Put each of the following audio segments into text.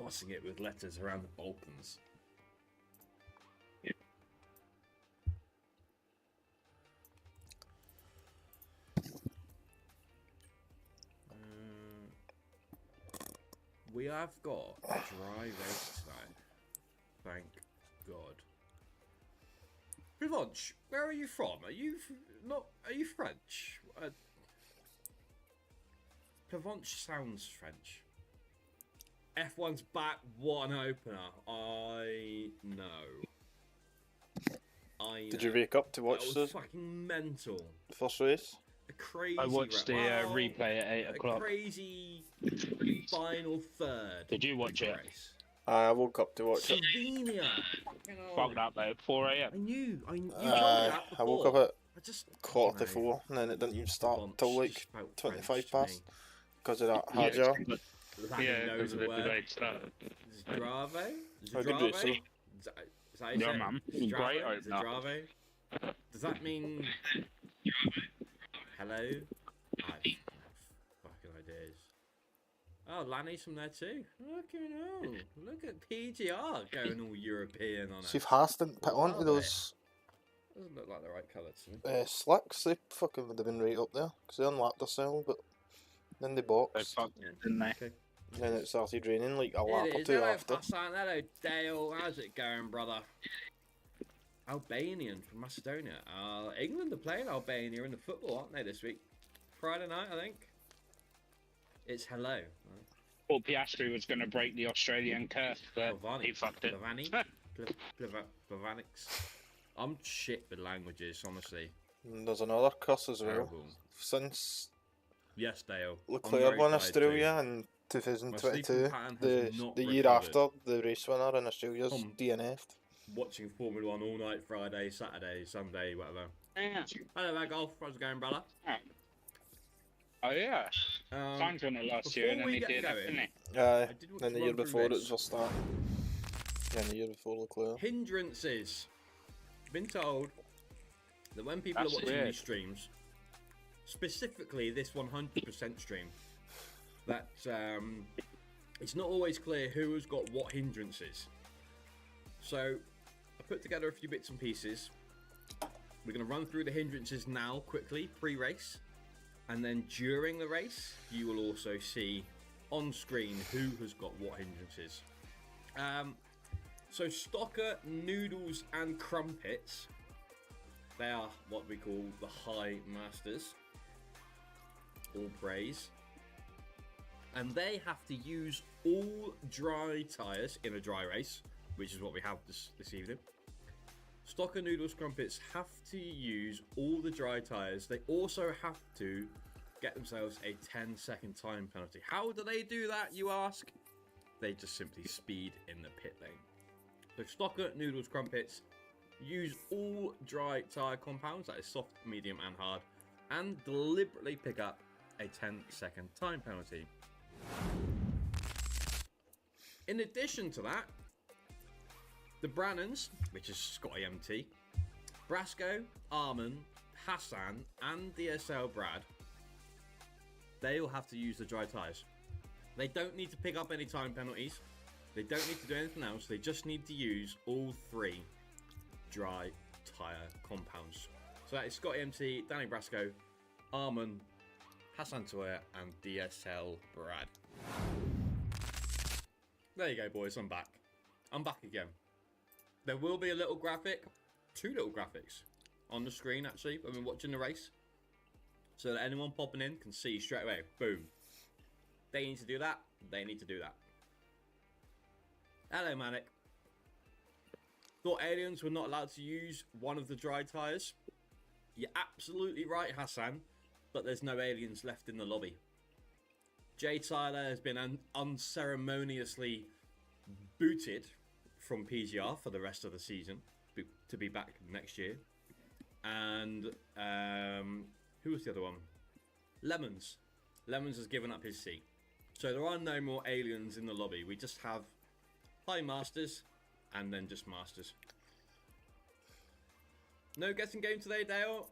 embossing it with letters around the Balkans. We have got a dry race tonight. Thank God. Provence, where are you from? Are you French? Provence sounds French. F1's back. What an opener! I know. Did you wake up to watch the fucking mental first race? A crazy. I watched the replay at 8 o'clock. Crazy final third. Did you watch it? Race. I woke up to watch it. Slovenia. Fucked up though, 4 AM. I knew. You told me that before. I woke up at I just 4:45, and then it didn't even start till like 25 past because of that hard jar. Yeah, because of the delayed start. Zdrave? I could do so. Yeah, man. Great opener. Does that mean hello? I have fucking ideas. Oh, Lanny's from there too. Look at PGR going all European on it. See if Haas didn't put onto those. Doesn't look like the right colour to me. Slicks, they fucking would have been right up there because they unlapped themselves, but then they boxed. They fucked it, didn't they? Okay. And then it started raining like a lap or two hello, after. Hassan. Hello, Dale. How's it going, brother? Albanian from Macedonia. England are playing Albania in the football, aren't they, this week? Friday night, I think. It's hello. Thought Piastri was going to break the Australian curse, but he fucked it. Blavanix. I'm shit with languages, honestly. And there's another curse as well. Terrible. Since Yes, Dale. Leclerc won Australia in 2022, the year after, the race winner in Australia's DNF'd. Watching Formula 1 all night, Friday, Saturday, Sunday, whatever. Yeah. Hello there, Golf. How's it going, brother? Oh, yeah. Sainz won it last year, and then he did it, didn't he? Then the year before it was Verstappen. Yeah, the year before Leclerc. Hindrances. I've been told that when people are watching these streams, specifically this 100% stream, that it's not always clear who has got what hindrances. So I put together a few bits and pieces. We're going to run through the hindrances now quickly, pre-race, and then during the race you will also see on screen who has got what hindrances. So Stocker, Noodles and Crumpets, they are what we call the High Masters. All praise. And they have to use all dry tyres in a dry race, which is what we have this evening. Stocker, Noodles, Crumpets have to use all the dry tyres. They also have to get themselves a 10-second time penalty. How do they do that, you ask? They just simply speed in the pit lane. So Stocker, Noodles, Crumpets use all dry tyre compounds, that is soft, medium and hard, and deliberately pick up a 10-second time penalty. In addition to that, the Brannons, which is Scotty MT, Brasco, Arman, Hassan and DSL Brad, they all have to use the dry tyres. They don't need to pick up any time penalties. They don't need to do anything else. They just need to use all three dry tyre compounds. So that is Scotty MT, Danny Brasco, Arman, Hassan Toya and DSL Brad. There you go, boys. I'm back. I'm back again. There will be a little graphic, two little graphics on the screen actually when we're watching the race, so that anyone popping in can see straight away. Boom. They need to do that. They need to do that. Hello, Manic. Thought aliens were not allowed to use one of the dry tyres. You're absolutely right, Hassan, but there's no aliens left in the lobby. Jay Tyler has been unceremoniously booted from PGR for the rest of the season to be back next year. And who was the other one? Lemons. Lemons has given up his seat. So there are no more aliens in the lobby. We just have High Masters and then just Masters. No guessing game today, Dale?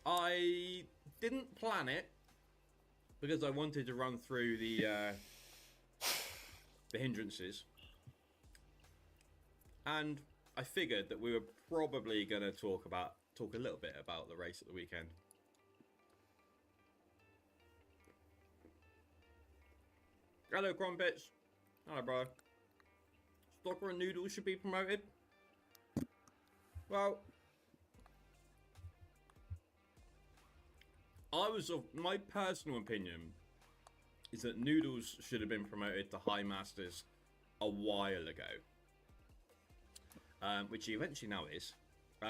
I didn't plan it, because I wanted to run through the hindrances, and I figured that we were probably going to talk a little bit about the race at the weekend. Hello, Crumpets. Hello, bro. Stocker and Noodles should be promoted. Well, my personal opinion is that Noodles should have been promoted to High Masters a while ago, which he eventually now is.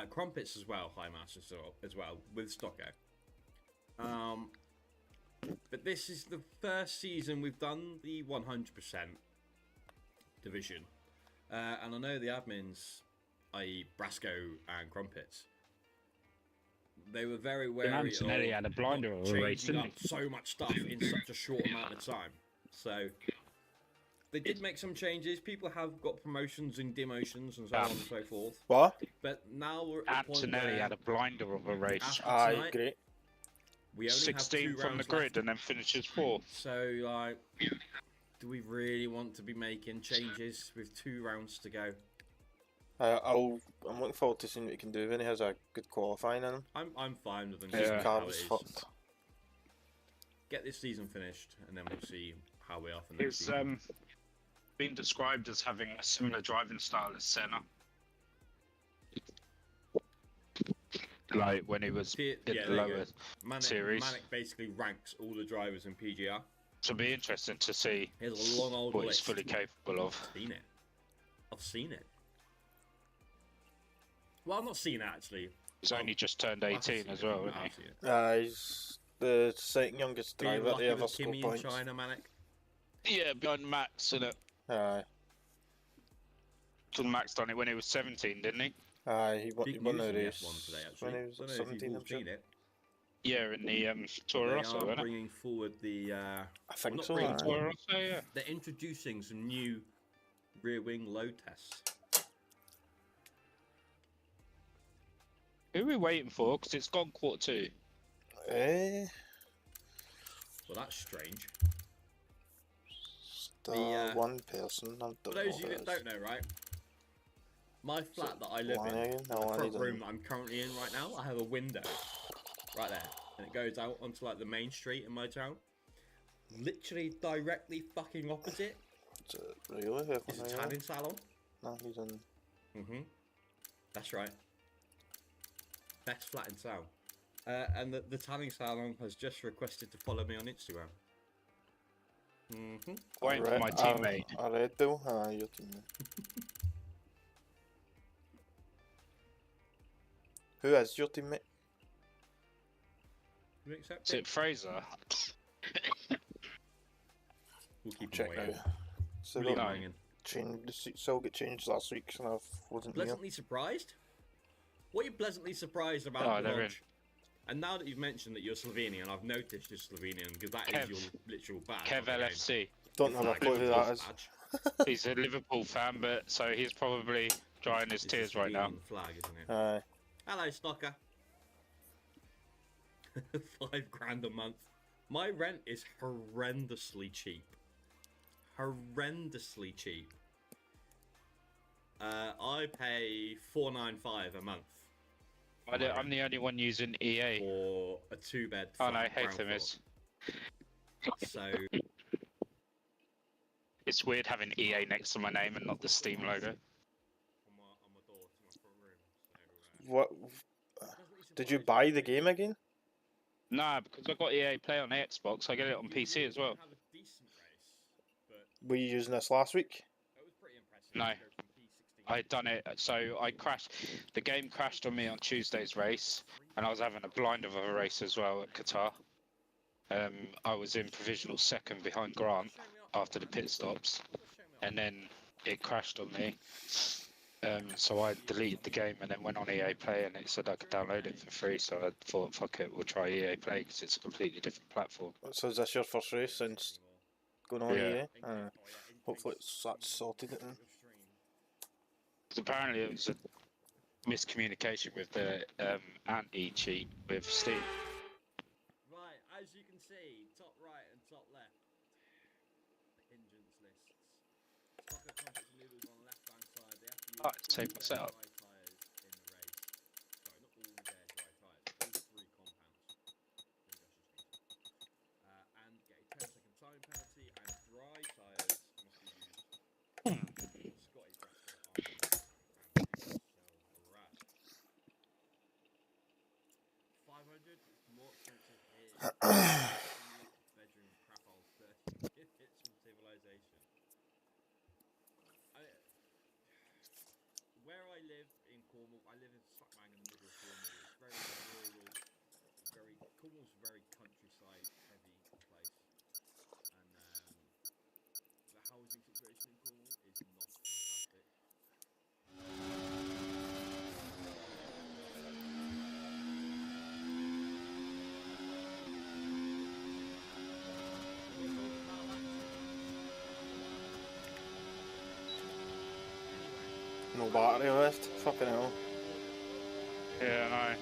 Crumpets as well, High Masters as well, with Stocker. But this is the first season we've done the 100% division. And I know the admins, i.e. Brasco and Crumpets, they were very wary of Antonelli had a blinder of a race, changing didn't up so much stuff in such a short amount of time. So they did make some changes. People have got promotions and demotions and so on and so forth. What? But now we're at the point Antonelli where had a blinder of a race. I agree. We only 16 have 2 from the rounds grid left. and then finishes 4th. So, like, do we really want to be making changes with 2 rounds to go? I'm looking forward to seeing what he can do when he has a good qualifying in him. I'm fine with him. His car was fucked. Get this season finished, and then we'll see how we are for next He's season. been described as having a similar driving style as Senna. Like when he was in the lower series. Manic basically ranks all the drivers in PGR. So it'll be interesting to see Here's a long old what list. he's fully capable of. I've seen it. Well, I've not seen it actually. He's only just turned 18 as well, isn't he? He's the second youngest driver to ever score points. In China, Manic. Yeah, behind Max, isn't it? Aye. So Max done it when he was 17, didn't he? He won the race today, when he was 17, I'm sure. Yeah, in the Toro Rosso, They are isn't it? bringing forward the... I think not so, bringing Toro Rosso, yeah. They're introducing some new rear wing load tests. Who are we waiting for? Because it's gone Q2. Eh? Well, that's strange. One person. For those of you that don't know, right? My flat that I live in, the front room that I'm currently in right now, I have a window right there, and it goes out onto like the main street in my town. Literally directly fucking opposite. Really? It's a tanning salon. No, he's in. That's right. Best flat in town. And the tanning salon has just requested to follow me on Instagram. Waiting for my teammate. Alright, though. Your teammate. Who is your teammate? You accept Is it Fraser? We'll keep Check waiting. So Really the seats all get changed last week, and I wasn't pleasantly surprised? What are you pleasantly surprised about the launch? And now that you've mentioned that you're Slovenian, I've noticed you're Slovenian because that is your literal badge. Kev LFC. Don't know a clue who that is. He's a Liverpool fan, but so he's probably drying his tears right now. Flag, isn't it? Aye. Hello, Stocker. £5 a month. My rent is horrendously cheap. Horrendously cheap. I pay $4.95 a month. I'm the only one using EA. For a 2-bed. Oh no, Hatham is. So. It's weird having EA next to my name and not the Steam logo. On my door to my front room. So, What? Did you buy the game again? Nah, because I got EA Play on Xbox, I get it on PC as well. Were you using this last week? No. I had done it, so I crashed. The game crashed on me on Tuesday's race, and I was having a blind of a race as well at Qatar. I was in provisional second behind Grant after the pit stops, and then it crashed on me. So I deleted the game and then went on EA Play, and it said I could download it for free. So I thought, fuck it, we'll try EA Play because it's a completely different platform. So is this your first race since going on Yeah. EA? Hopefully that's sorted it then. Apparently it was a miscommunication with the anti-cheat with Steam. Right, as you can see top right and top left. Hindrance lists. Stocker Crumpets and Noodles on the left hand side. They have to use all take their myself. dry tyres in the race. Sorry, not all their dry tyres. All 3 compounds. And get a 10-second time penalty. And dry tyres must be used. Scotty Brasco and so rad. 500. It's more expensive here. Bedroom crap old 30 minutes from civilization. Where I live in Cornwall, I live in slap bang in the middle of Cornwall. It's very rural, Cornwall's a very countryside heavy place, and the housing situation in Cornwall is not fantastic. No battery left. Fucking hell. Yeah, I know.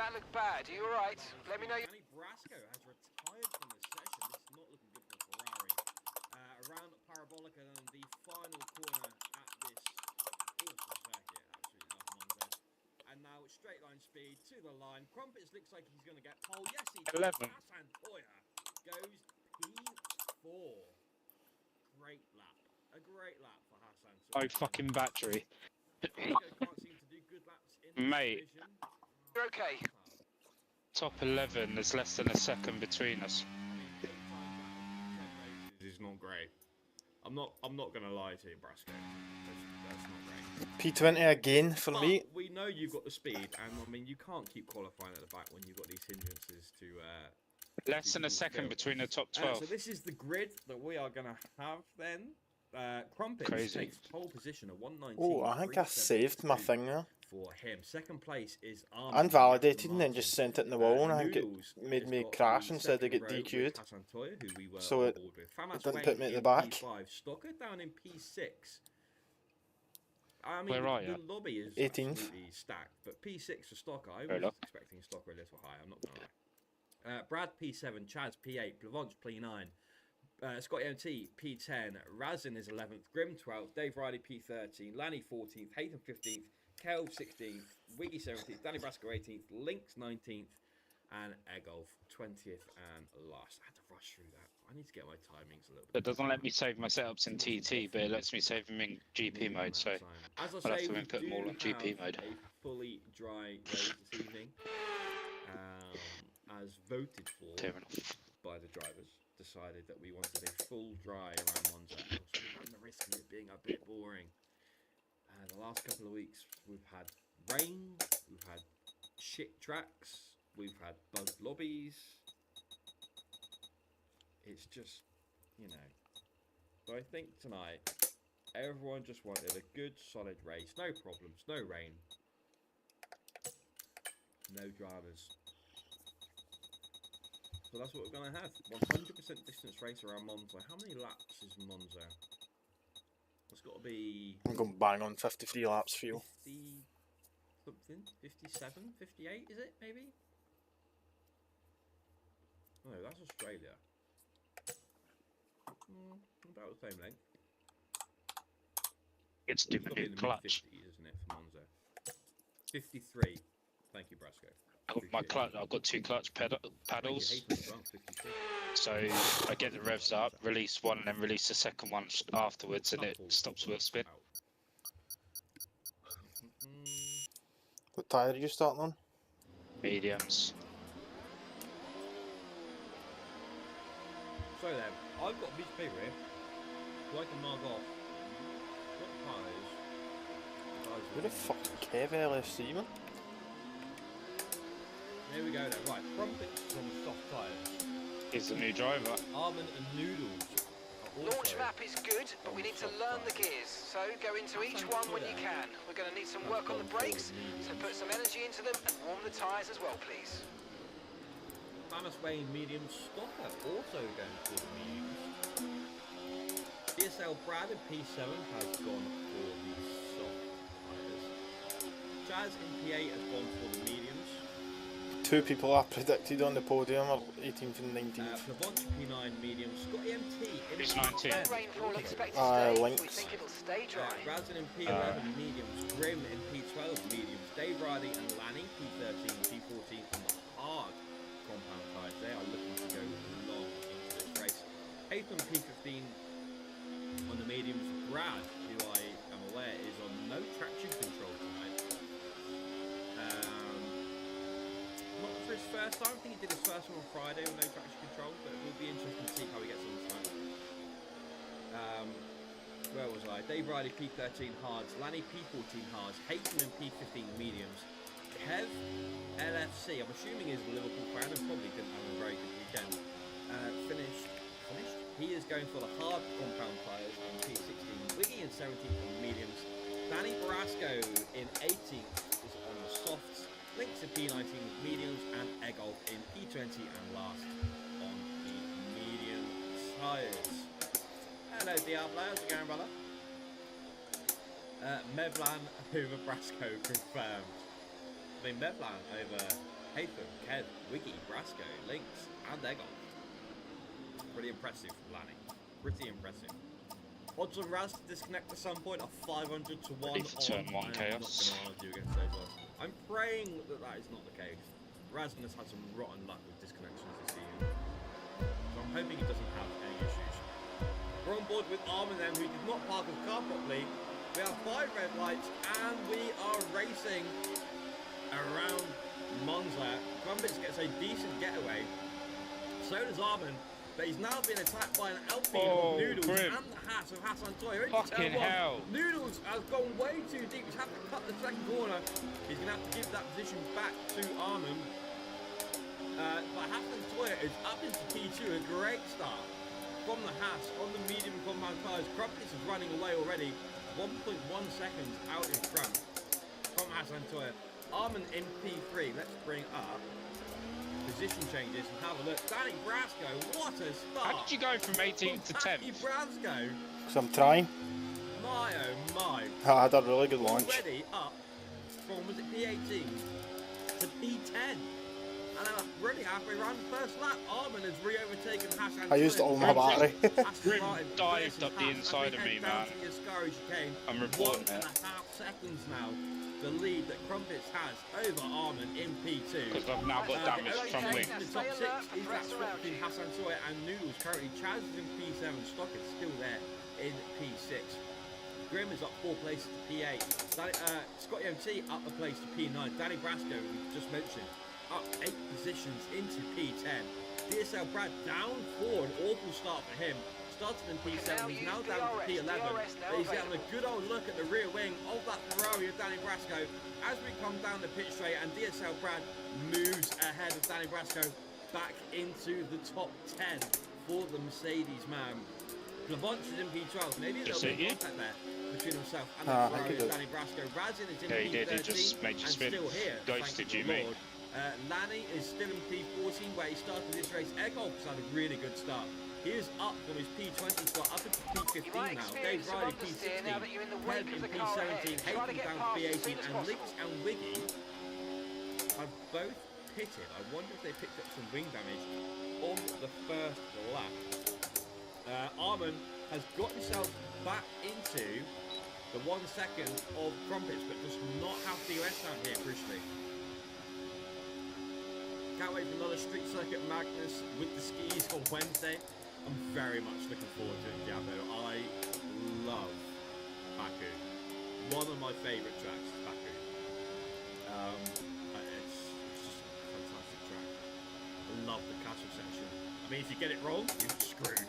That looked bad. Are you alright? Let me know. Danny Brasco has retired from the session. This is not looking good for Ferrari. Around Parabolica and the final corner at this awesome circuit. Absolutely love Monza. And now straight line speed to the line. Crumpets looks like he's going to get pole. Yes, he does. 11. Hassan Toya goes P4. Great lap. A great lap for Hassan Toya. Oh, fucking battery. Can't seem to do good laps in this Mate. division. You're okay. Top 11, there's less than a second between us. Is not great. I'm not gonna lie to you, Brasco. That's not great. P20 again for But me. we know you've got the speed, and I mean you can't keep qualifying at the back when you've got these hindrances to. Less than a second between the top 12. So this is the grid that we are gonna have then. Crumpets Crazy. takes pole position at 119. Oh, I think I saved my thing there. For him. Second place is Armin. Unvalidated and then just sent it in the wall, and I think it made me crash instead of get DQ'd. So it didn't put me at the back. P5. Stocker down in P6. I mean, Where are the you? lobby is 18th. absolutely stacked, but P6 for Stocker. I Fair was enough. expecting Stocker a little higher, I'm not going to lie. Brad P7, Chaz P8, Blavanche P9, Scotty MT P10, Razin is 11th, Grim 12th, Dave Riley P13, Lanny 14th, Haytham 15th, Kelv 16th, Wiggy 17th, Danny Brasco 18th, Lynx 19th, and Egolf 20th and last. I had to rush through that. I need to get my timings a little bit. It doesn't let me save my setups in TT, but it lets me save them in GP mode, so As I I'll say, have to we input them all on do GP have mode. a fully dry race this evening, as voted for Fair enough. by the drivers. Decided that we wanted a full dry around Monza, and also we run the risk of it being a bit boring. The last couple of weeks we've had rain, we've had shit tracks, we've had bugged lobbies. It's just, you know. So I think tonight everyone just wanted a good solid race, no problems, no rain, no dramas. So that's what we're going to have. 100% distance race around Monza. How many laps is Monza? It's got to be... I'm going bang on 53 laps for you. 50 something? 57? 58 is it, maybe? No, that's Australia. About the same length. It's It's got to be doing in the clutch. mid-50s, isn't it, for Monza? 53. Thank you, Brasco. my clutch. I've got 2 clutch paddles. So I get the revs up, release one, and then release the second one afterwards, and it stops wheel spin. What tyre are you starting on? Mediums. So then, I've got a piece of paper here, so I can mark off what tyres. Who the fuck Kev LFC, man? There we go then. Right, Crumpets on the soft tyres. He's the new driver. Almond and Noodles. Launch map is good, but we need to learn the gears. So go into each one when you can. We're going to need some work on the brakes, so put some energy into them and warm the tyres as well, please. Thomas Wayne medium stopper also going for the mediums. DSL Brad in P7 has gone for the soft tyres. Chaz in P8 has gone for the mediums. 2 people are predicted on the podium, 18th and 19th. Plavonch P9 medium. Scotty MT in He's 19. Rainfall expected today. Links. We think it'll stay dry. Razin in P11 mediums. Grim in P12 mediums. Dave Riley and Lanny P13, P14 on the hard compound tyres. They are looking to go long into this race. Haytham P15 on the mediums. Brad, who I am aware is on no traction control tonight. Not for his first time. I think he did his first one on Friday with no traction control, but it will be interesting to see how he gets on tonight. Where was I? Dave Riley P13 hards, Lanny P14 hards, Hayton and P15 mediums, Kev LFC, I'm assuming he's a Liverpool fan and probably didn't have a very good weekend. Finished? He is going for the hard compound tyres on P16, Wiggy in 17th on mediums, Danny Barasco in 18th is on the softs, Links in P19 mediums, and Egolf in P20 and last on the medium tyres. Hello Diablo, how's it going, brother? Mevlan over Brasco confirmed. I mean, Mevlan over Haytham, Kev, Wiggy, Brasco, Links, and Egolf. Pretty impressive from Lanny. Pretty impressive. Odds on Raz to disconnect at some point are 500 to 1. Ready for turn 1 chaos. I'm not going to argue against those odds. I'm praying that that is not the case. Razin has had some rotten luck with disconnections this season, so I'm hoping he doesn't have any issues. We're on board with Armin then, who did not park his car properly. We have 5 red lights and we are racing around Monza. Crumpets gets a decent getaway. So does Armin. But he's now been attacked by an Alpine of Noodles Grim. and the Haas of Hassan Toya. Fucking hell. Noodles has gone way too deep. He's had to cut the second corner. He's going to have to give that position back to Armin. But Hassan Toya is up into P2. A great start from the Haas on the medium compound tyres. Crumpets is running away already. 1.1 seconds out in front from Hassan Toya. Armin in P3. Let's bring up position changes and have a look. Danny Brasco, what a start! How did you go from 18th to 10th? Danny Brasco, Because I'm trying. my oh my. I had a really good launch. Already up from, was it P18 to P10? And then already halfway around the first lap, Armin has re-overtaken Hassan. I used all my battery. Grim dived up the inside of me, man. I'm reporting it. 1.5 seconds now. The lead that Crumpets has over Armin in P2. Because I've now got damage from In wings. the top 6 is that swap between Hassan Toya and Noodles. Currently, Chaz is in P7. Stock is still there in P6. Grim is up 4 places to P8. Scotty MT up a place to P9. Danny Brasco, we just mentioned, up 8 positions into P10. DSL Brad down 4. An awful start for him. Started in P7, he's now down to P11, but he's having a good old look at the rear wing of that Ferrari of Danny Brasco as we come down the pit straight, and DSL Brad moves ahead of Danny Brasco back into the top 10 for the Mercedes man. Plavonch is in P12, maybe a little bit of contact there between himself and the Ferrari of Danny Brasco. Razin is in P13 he did, he just made you and spin. still here, Ghosted you, mate. Lanny is still in P14 where he started this race. Egolf has had a really good start. He is up from his P20 spot up into P15 now. Dave Riley P16, Kev in P17, Hayden down to P18, and Links and Wiggy have both pitted. I wonder if they picked up some wing damage on the first lap. Armin has got himself back into the 1 second of Crumpets, but does not have DRS down here, crucially. can't wait for another Street Circuit Magnus with the skis on Wednesday. I'm very much looking forward to it, Jabbo. I love Baku. One of my favourite tracks is Baku. It's just a fantastic track. I love the castle section. I mean, if you get it wrong, you're screwed.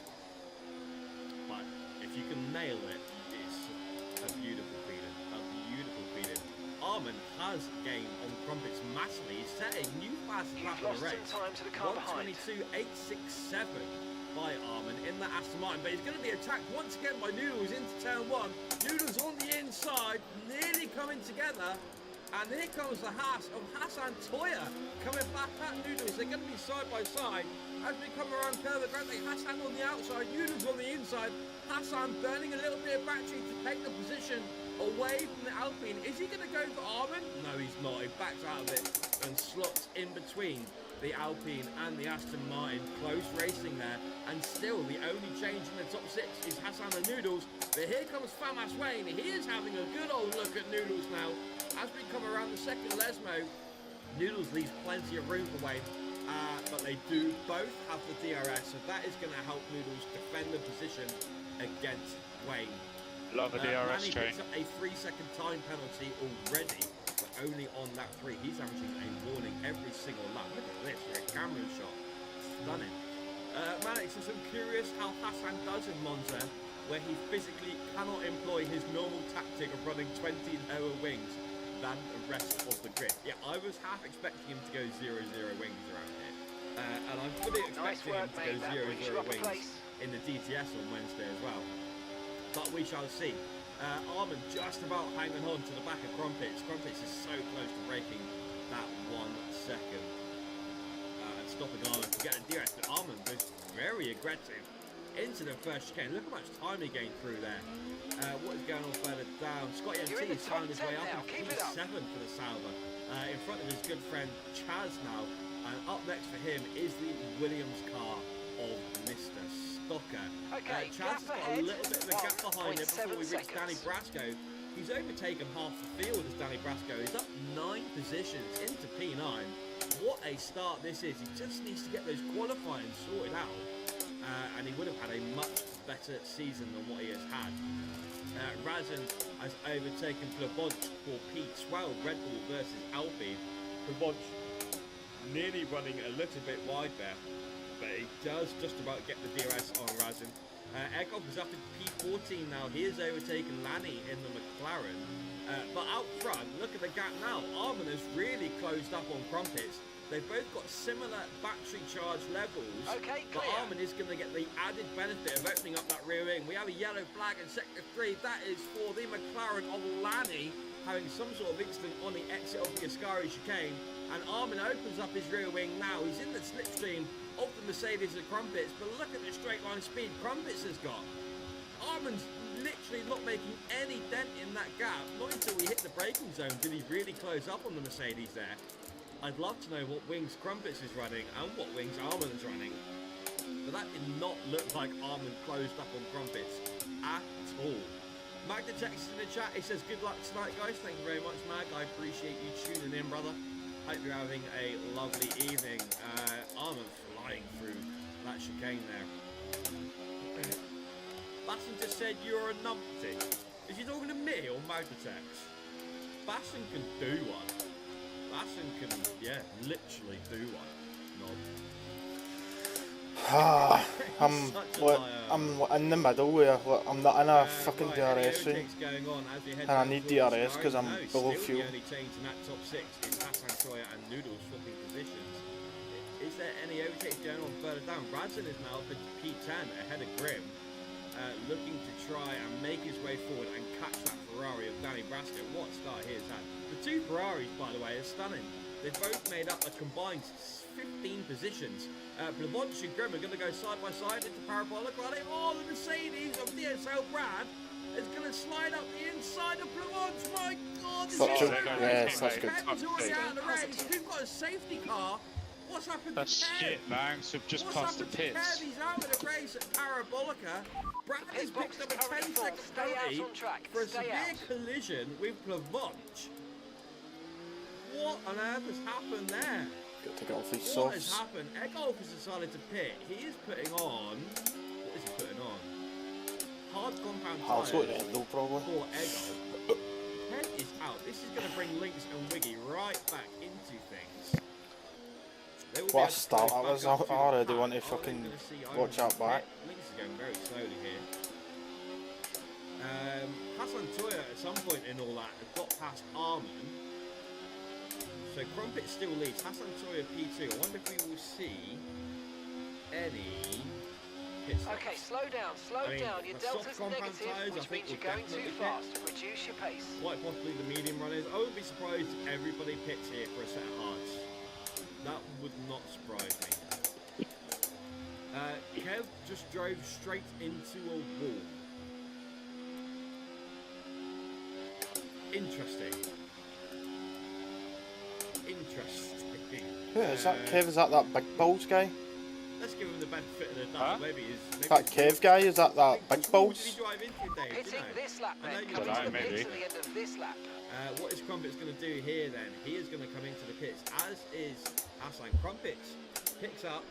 But if you can nail it, it's a beautiful feeling. A beautiful feeling. Armin has gained on crumpets massively. He's set a new fast lap of the race. 1:22.867 by Armin in the Aston Martin, but he's going to be attacked once again by Noodles into turn 1. Noodles on the inside, nearly coming together. And here comes the Haas of Hassan Toya coming back at Noodles. They're going to be side by side as we come around curve. Granted, Hassan on the outside, Noodles on the inside. Hassan burning a little bit of battery to take the position away from the Alpine. Is he going to go for Armin? No, he's not. He backs out of it and slots in between the Alpine and the Aston Martin. Close racing there, and still the only change in the top 6 is Hassan and Noodles. But here comes Famas Wayne. He is having a good old look at Noodles now. As we come around the second Lesmo, Noodles leaves plenty of room for Wayne, but they do both have the DRS, so that is going to help Noodles defend the position against Wayne. Love a DRS train. Picks up a 3-second time penalty already, but only on that 3. He's averaging a warning every single lap. Look at this, for a camera shot. Stunning. Mannix says, I'm curious how Hassan does in Monza, where he physically cannot employ his normal tactic of running 20 lower wings than the rest of the grid. Yeah, I was half expecting him to go 0-0 wings around here. And I'm fully expecting him to go 0-0 wings in the DTS on Wednesday as well. But we shall see. Armin just about hanging on to the back of Crumpets. Crumpets is so close to breaking that 1 second. Stopping Armin to get a DRS, but Armin goes very aggressive into the first chicane. Look how much time he gained through there. What is going on further down? Scotty MT has found his way up in P7 for the Sauber. In front of his good friend Chaz now. And up next for him is the Williams car of Mr. Stocker. Chaz has got a little bit of a gap behind him before we reach Danny Brasco. He's overtaken half the field as Danny Brasco. He's up 9 positions into P9. What a start this is. He just needs to get those qualifying sorted out. And he would have had a much better season than what he has had. Razin has overtaken Plebonch for P12, Red Bull versus Alpine. Plebonch nearly running a little bit wide there, but he does just about get the DRS on Razin. Ekhoff is up in P14 now. He has overtaken Lanny in the McLaren. But out front, look at the gap now. Armin has really closed up on Crumpets. They've both got similar battery charge levels, but Armin is going to get the added benefit of opening up that rear wing. We have a yellow flag in sector 3. That is for the McLaren of Lanny having some sort of incident on the exit of the Ascari chicane. And Armin opens up his rear wing now. He's in the slipstream of the Mercedes and Crumpets, but look at the straight line speed Crumpets has got. Armin's literally not making any dent in that gap. Not until we hit the braking zone did he really close up on the Mercedes there. I'd love to know what wings Crumpets is running and what wings Armin is running. But that did not look like Armin closed up on Crumpets at all. Magda texts in the chat. He says, good luck tonight, guys. Thank you very much, Mag. I appreciate you tuning in, brother. Hope you're having a lovely evening. Armin flying through that chicane there. Basson just said you're a numpty. Is he talking to me or Magda text? Basson can do one. Basson can, yeah, literally do one. I'm in the middle where I'm not in a fucking DRS thing, and I need DRS because I'm below fuel. The only change in that top 6 is Hassan Troya and Noodles swapping positions. Is there any overtakes going on further down? Radson is now up into P10 ahead of Grimm, looking to try and make his way forward and catch that Ferrari of Danny Brasco. What a start he has had. The 2 Ferraris, by the way, are stunning. They've both made up a combined 15 positions. Plevonch and Grimm are going to go side by side into Parabolic, are they? Oh, the Mercedes of DSL Brad is going to slide up the inside of Plevonch. My God, this is such good. Ken's already out of the race. We've got a safety car. What's happened to Ken? That's shit, man. So just past the pits. He's out of the race at Parabolica. Brad has picked up a 10-second penalty for a severe collision with Plevonch. What on earth has happened there? Got to get off these What has softs. happened? Egolf has decided to pit. He is putting on... What is he putting on? Hard compound I'll tyres go to Endo probably. for Egolf. Ken is out. This is going to bring Lynx and Wiggy right back into things. What a start that was. I already want to fucking watch out back. Lynx is going very slowly here. Hassan Toya at some point in all that got past Armin. So Crumpet still leads. Hassan Toya P2. I wonder if we will see any pit stops. Okay, slow down, Your delta's negative, which means you're going too fast. Reduce your pace. Quite possibly the medium runners. I would be surprised if everybody pits here for a set of hards. That would not surprise me. Kev just drove straight into a wall. Interesting. Who is that? Kev, is that big balls guy? Let's give him the benefit of the doubt. Maybe he's... That Kev guy, is that big balls? Did he drive into Dave? Pitting this lap then, coming to the pits at the end of this lap. What is Crumpets going to do here then? He is going to come into the pits, as is Hassan. Crumpets picks up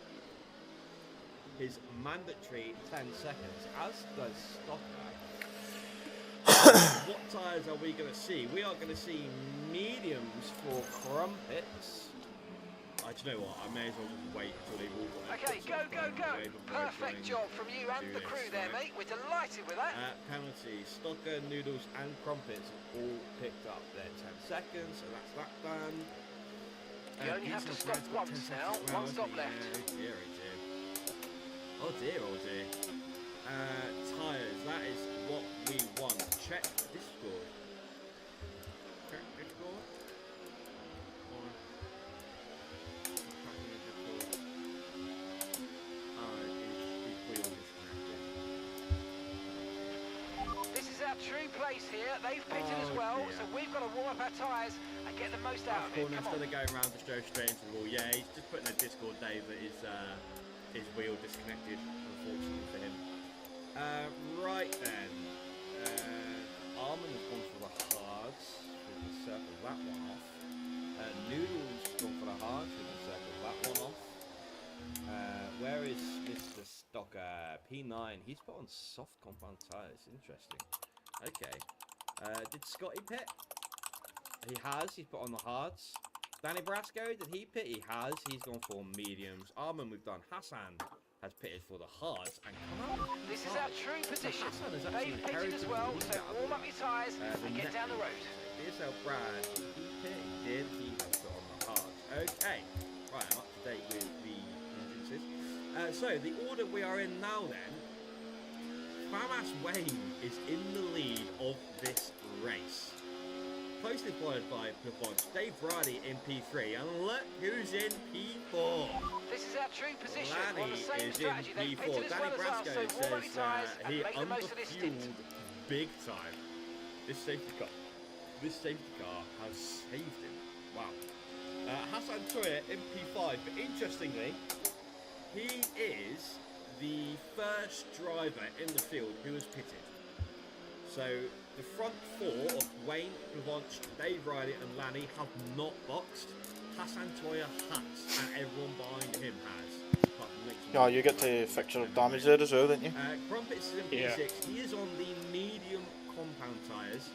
his mandatory 10 seconds, as does Stocker. What tyres are we going to see? We are going to see mediums for Crumpets. Do you know what? I may as well just wait until they all got Okay, go. Perfect job from you and the crew there, mate. We're delighted with that. Penalties. Stocker, Noodles and Crumpets have all picked up their 10 seconds, so that's that done. You only have to stop once now. One stop left. Oh dear. Tyres, that is what we want. Check Discord. True place here. They've pitted as well, so we've got to warm up our tyres and get the most out of it. Come on. Instead of going around, just go straight into the wall. Yeah, he's just putting a Discord, Dave, that his wheel disconnected, unfortunately for him. Right then, Armin has gone for the hards. We can circle that one off. Noodles gone for the hards. We can circle that one off. Where is Mr. Stocker? P9. He's put on soft compound tyres. Interesting. Okay. Did Scotty pit? He has. He's put on the hards. Danny Brasco, did he pit? He has. He's gone for mediums. Armin, we've done. Hassan has pitted for the hards. And come on. This is our true position. They've pitted as well, so warm up your tyres and get down the road. BSL Brad, did he pit? He did. He has put on the hards. Okay. Right, I'm up to date with the entrances. So, the order we are in now then. Famas Wayne is in the lead of this race. Closely followed by Pivot, Dave Brady in P3, and look who's in P4. This is our true position. Lanny on the same is strategy. in P4. Danny Brasco says he underfueled big time. This safety car has saved him. Wow. Hassan Toya in P5, but interestingly, he is the first driver in the field who has pitted. So the front four of Wayne, Plavonch, Dave Riley and Lanny have not boxed. Hassan Toya has, and everyone behind him has. Yeah, you get to fixture damage there as well, don't you? Crumpets is in P6. He is on the medium compound tyres.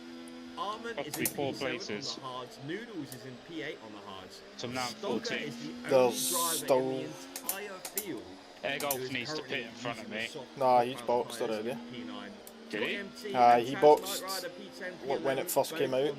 Armin is in P7 on the hards. Noodles is in P8 on the hards. So now Stocker 14. is the only driver in the entire field. Egolf needs to pit in front of me. Nah, he's boxed already. Did he? He boxed when it first came out.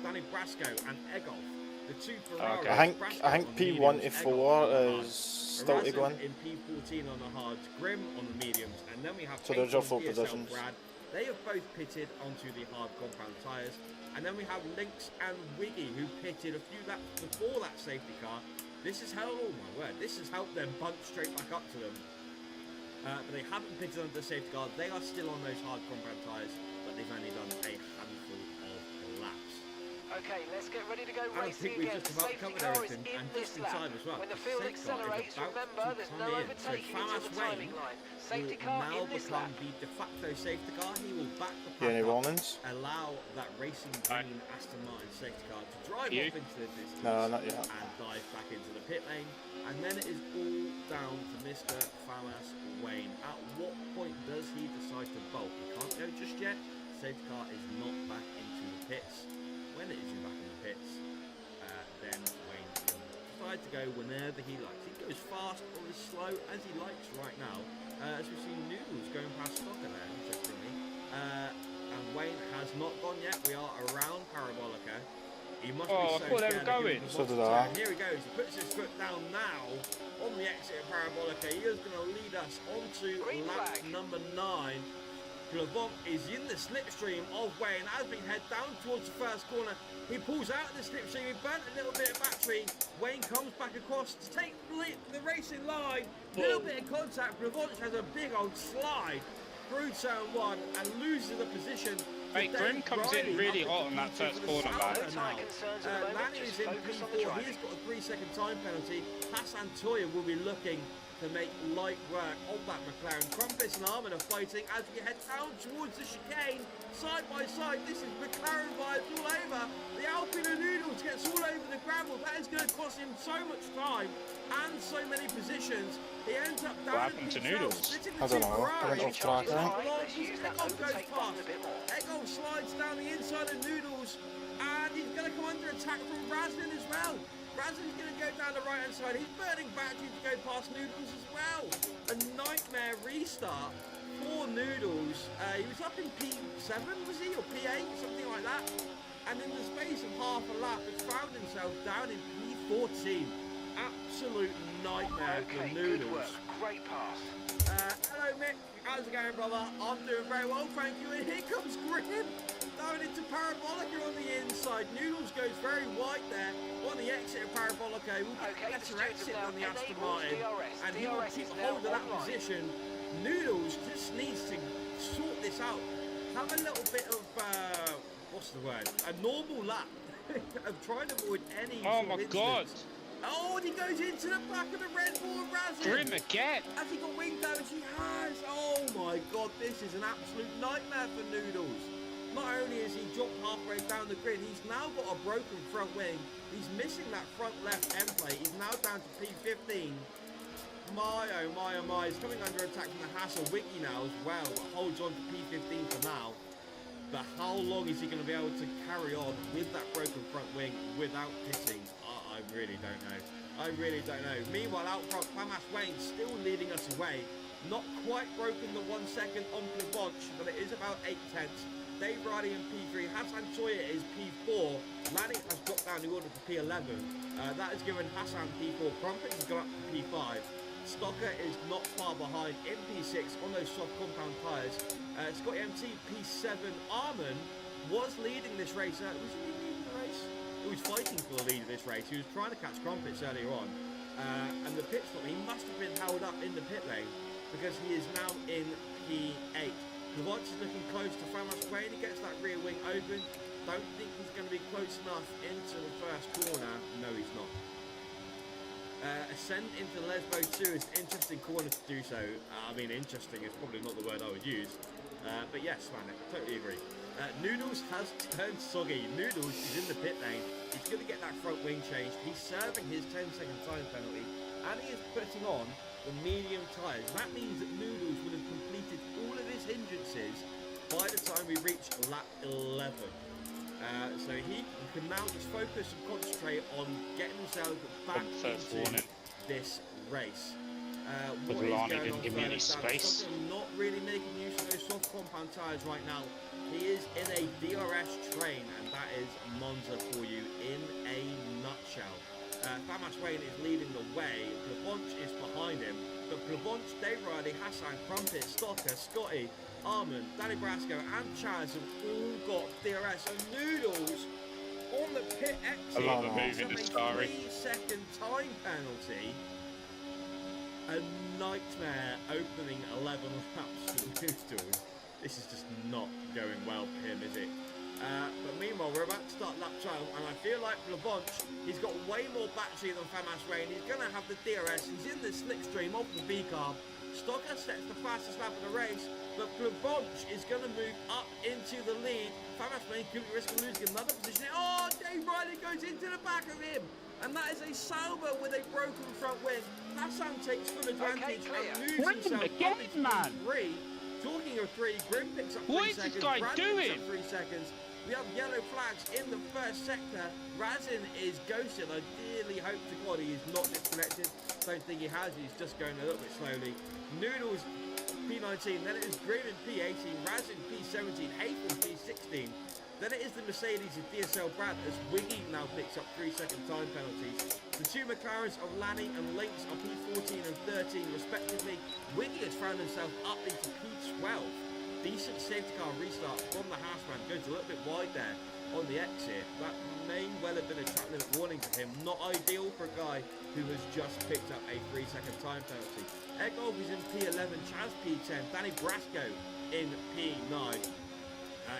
Danny Brasco and Egolf, the two Okay. I think P1 to 4 is still to go in. In P14 on the hards, Grim on the mediums, and then we have so there's your 4 PSL positions. Brad. They have both pitted onto the hard compound tyres, and then we have Lynx and Wiggy who pitted a few laps before that safety car. This has helped, oh my word, this has helped them punch straight back up to them. But they haven't pitted under the safety car. They are still on those hard compound tyres, but they've only done a handful of laps. Okay, let's get ready to go I racing think we've again. just about Safety covered car is everything, in and this just in lap. time as well. When the field Safety car is accelerates, about remember, to there's come no in. overtaking So until the Farmas timing Wayne line. Safety will car now in this become lap. the de facto safety car. He will back the Yeah, any pack up, warnings? allow that racing green Aston Martin safety car to drive off into the distance No, not yet. and dive back into the pit lane. And then it is all down to Mr. Farmas Wayne. At what point does he decide to bolt? He can't go just yet. Safety car is not back into the pits. When it is back in the pits, then Wayne will decide to go whenever he likes. He goes fast or as slow as he likes right now. As we've seen Noodles going past Stocker there, interestingly. And Wayne has not gone yet. We are around Parabolica. He must be so I thought they were going. So did I. Here he goes. He puts his foot down now on the exit of Parabolica. He is going to lead us onto lap number 9. Plavont is in the slipstream of Wayne as we head down towards the first corner. He pulls out of the slipstream, he burnt a little bit of battery. Wayne comes back across to take the racing line. A little bit of contact. Plavont has a big old slide through turn 1 and loses the position. Hey, Grim comes in really hot on that first corner, man. Lanny is in P4. He's got a 3-second time penalty. Hassan Toya will be looking to make light work of that McLaren. Crumpets and Armin are fighting as we head down towards the chicane. Side by side, this is McLaren vibes all over. The Alpine Noodles gets all over the gravel. That is going to cost him so much time and so many positions. He ends up down in Noodles. I don't know. I went off track there. Egolf goes past. Egolf slides down the inside of Noodles, and he's going to come under attack from Razin as well. Razzin's going to go down the right-hand side. He's burning battery to go past Noodles as well. A nightmare restart for Noodles. He was up in P7, was he? Or P8, something like that. And in the space of half a lap, has found himself down in P14. Absolute nightmare for Noodles. Good work. Great pass. Hello, Mick. How's it going, brother? I'm doing very well, thank you. And here comes Grim. Down into Parabolica on the inside. Noodles goes very wide there on the exit of Parabolica. We'll get a better exit than the Aston Martin. And he will keep hold of that position. Noodles just needs to sort this out. Have a little bit of, what's the word? A normal lap of trying to avoid any Oh my god. Oh, and he goes into the back of the Red Bull Razin. Grim again. Has he got wing damage? He has. Oh my god, this is an absolute nightmare for Noodles. Not only is he dropped halfway down the grid, he's now got a broken front wing. He's missing that front left end plate. He's now down to P15. My, oh my, oh my. He's coming under attack from the Hassel Wiki now as well, but holds on to P15 for now. But how long is he going to be able to carry on with that broken front wing without pitting? I really don't know. I really don't know. Meanwhile, out front, Farmas Wayne still leading us away. Not quite broken the 1 second on Plavont, but it is about 8 tenths. Dave Riley in P3, Hassan Toya is P4, Lanny has dropped down the order to P11, that has given Hassan P4, Crumpet has gone up to P5, Stocker is not far behind in P6 on those soft compound tyres, Scotty MT P7, Armin was leading this race, was he leading the race? He was fighting for the lead of this race, he was trying to catch Crumpets earlier on, and the pit stop, he must have been held up in the pit lane, because he is now in P8. Plavont is looking close to Farmas Wayne. He gets that rear wing open. Don't think he's going to be close enough into the first corner. No, he's not. Ascend into Lesbo 2 is an interesting corner to do so. I mean, interesting is probably not the word I would use. But yes, man, I totally agree. Noodles has turned soggy. Noodles is in the pit lane. He's going to get that front wing changed. He's serving his 10-second time penalty. And he is putting on the medium tyres. That means that Noodles would have completed all of his hindrances by the time we reach lap 11. So he can now just focus and concentrate on getting himself back into this race. What is going on give me any space. Not really making use of those soft compound tyres right now. He is in a DRS train, and that is Monza for you in a nutshell. Farmas Wayne is leading the way, Plavont is behind him, but Plavont, Dave Riley, Hassan, Crumpet, Stocker, Scotty, Armin, Danny Brasco and Chaz have all got DRS, and Noodles on the pit exit. A lot of moving a to Starry. 3-second time penalty. A nightmare opening 11 laps for Noodles. This is just not going well for him, is it? But meanwhile, we're about to start lap 12, and I feel like Blanche, he's got way more battery than Famas Rain. He's going to have the DRS. He's in the slipstream of the V-carb. Stocker sets the fastest lap of the race, but Blanche is going to move up into the lead. Famas Rain could risk losing another position. Oh, Dave Riley goes into the back of him, and that is a Sauber with a broken front wing. Hassan takes full advantage and moves himself up into P3. Talking of 3, Grim picks up 3 seconds. What is this guy doing? Picks up 3 seconds. We have yellow flags in the first sector. Razin is ghosted. I dearly hope to God he is not disconnected. Don't think he has. He's just going a little bit slowly. Noodles P19. Then it is Grim in P18. Razin P17. Haytham P16. Then it is the Mercedes of DSL Brad as Wiggy now picks up 3-second time penalties. The 2 McLarens of Lanny and Lynx are P14 and 13 respectively. Wiggy has found himself up into P12. Decent safety car restart from the Houseman. Goes a little bit wide there on the exit. That may well have been a track limit warning for him. Not ideal for a guy who has just picked up a 3-second time penalty. Egolf is in P11, Chaz P10, Danny Brasco in P9.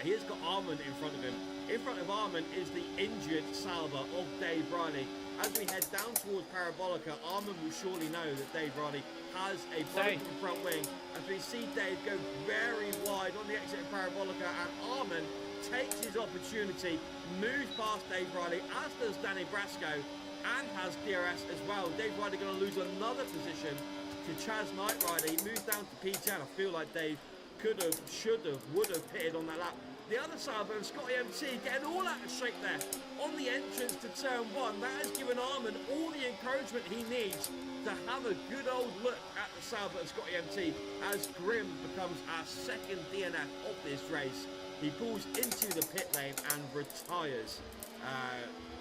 He has got Armand in front of him. In front of Armand is the injured Sauber of Dave Riley. As we head down towards Parabolica, Armand will surely know that Dave Riley has a broken front wing. As we see Dave go very wide on the exit of Parabolica, and Armand takes his opportunity, moves past Dave Riley, as does Danny Brasco, and has DRS as well. Dave Riley going to lose another position to Chaz Knight Rider. He moves down to P10. I feel like Dave could have, should have, would have pitted on that lap. The other Sauber of Scotty MT getting all out of shape there on the entrance to turn 1. That has given Armand all the encouragement he needs to have a good old look at the Sauber of Scotty MT as Grim becomes our second DNF of this race. He pulls into the pit lane and retires.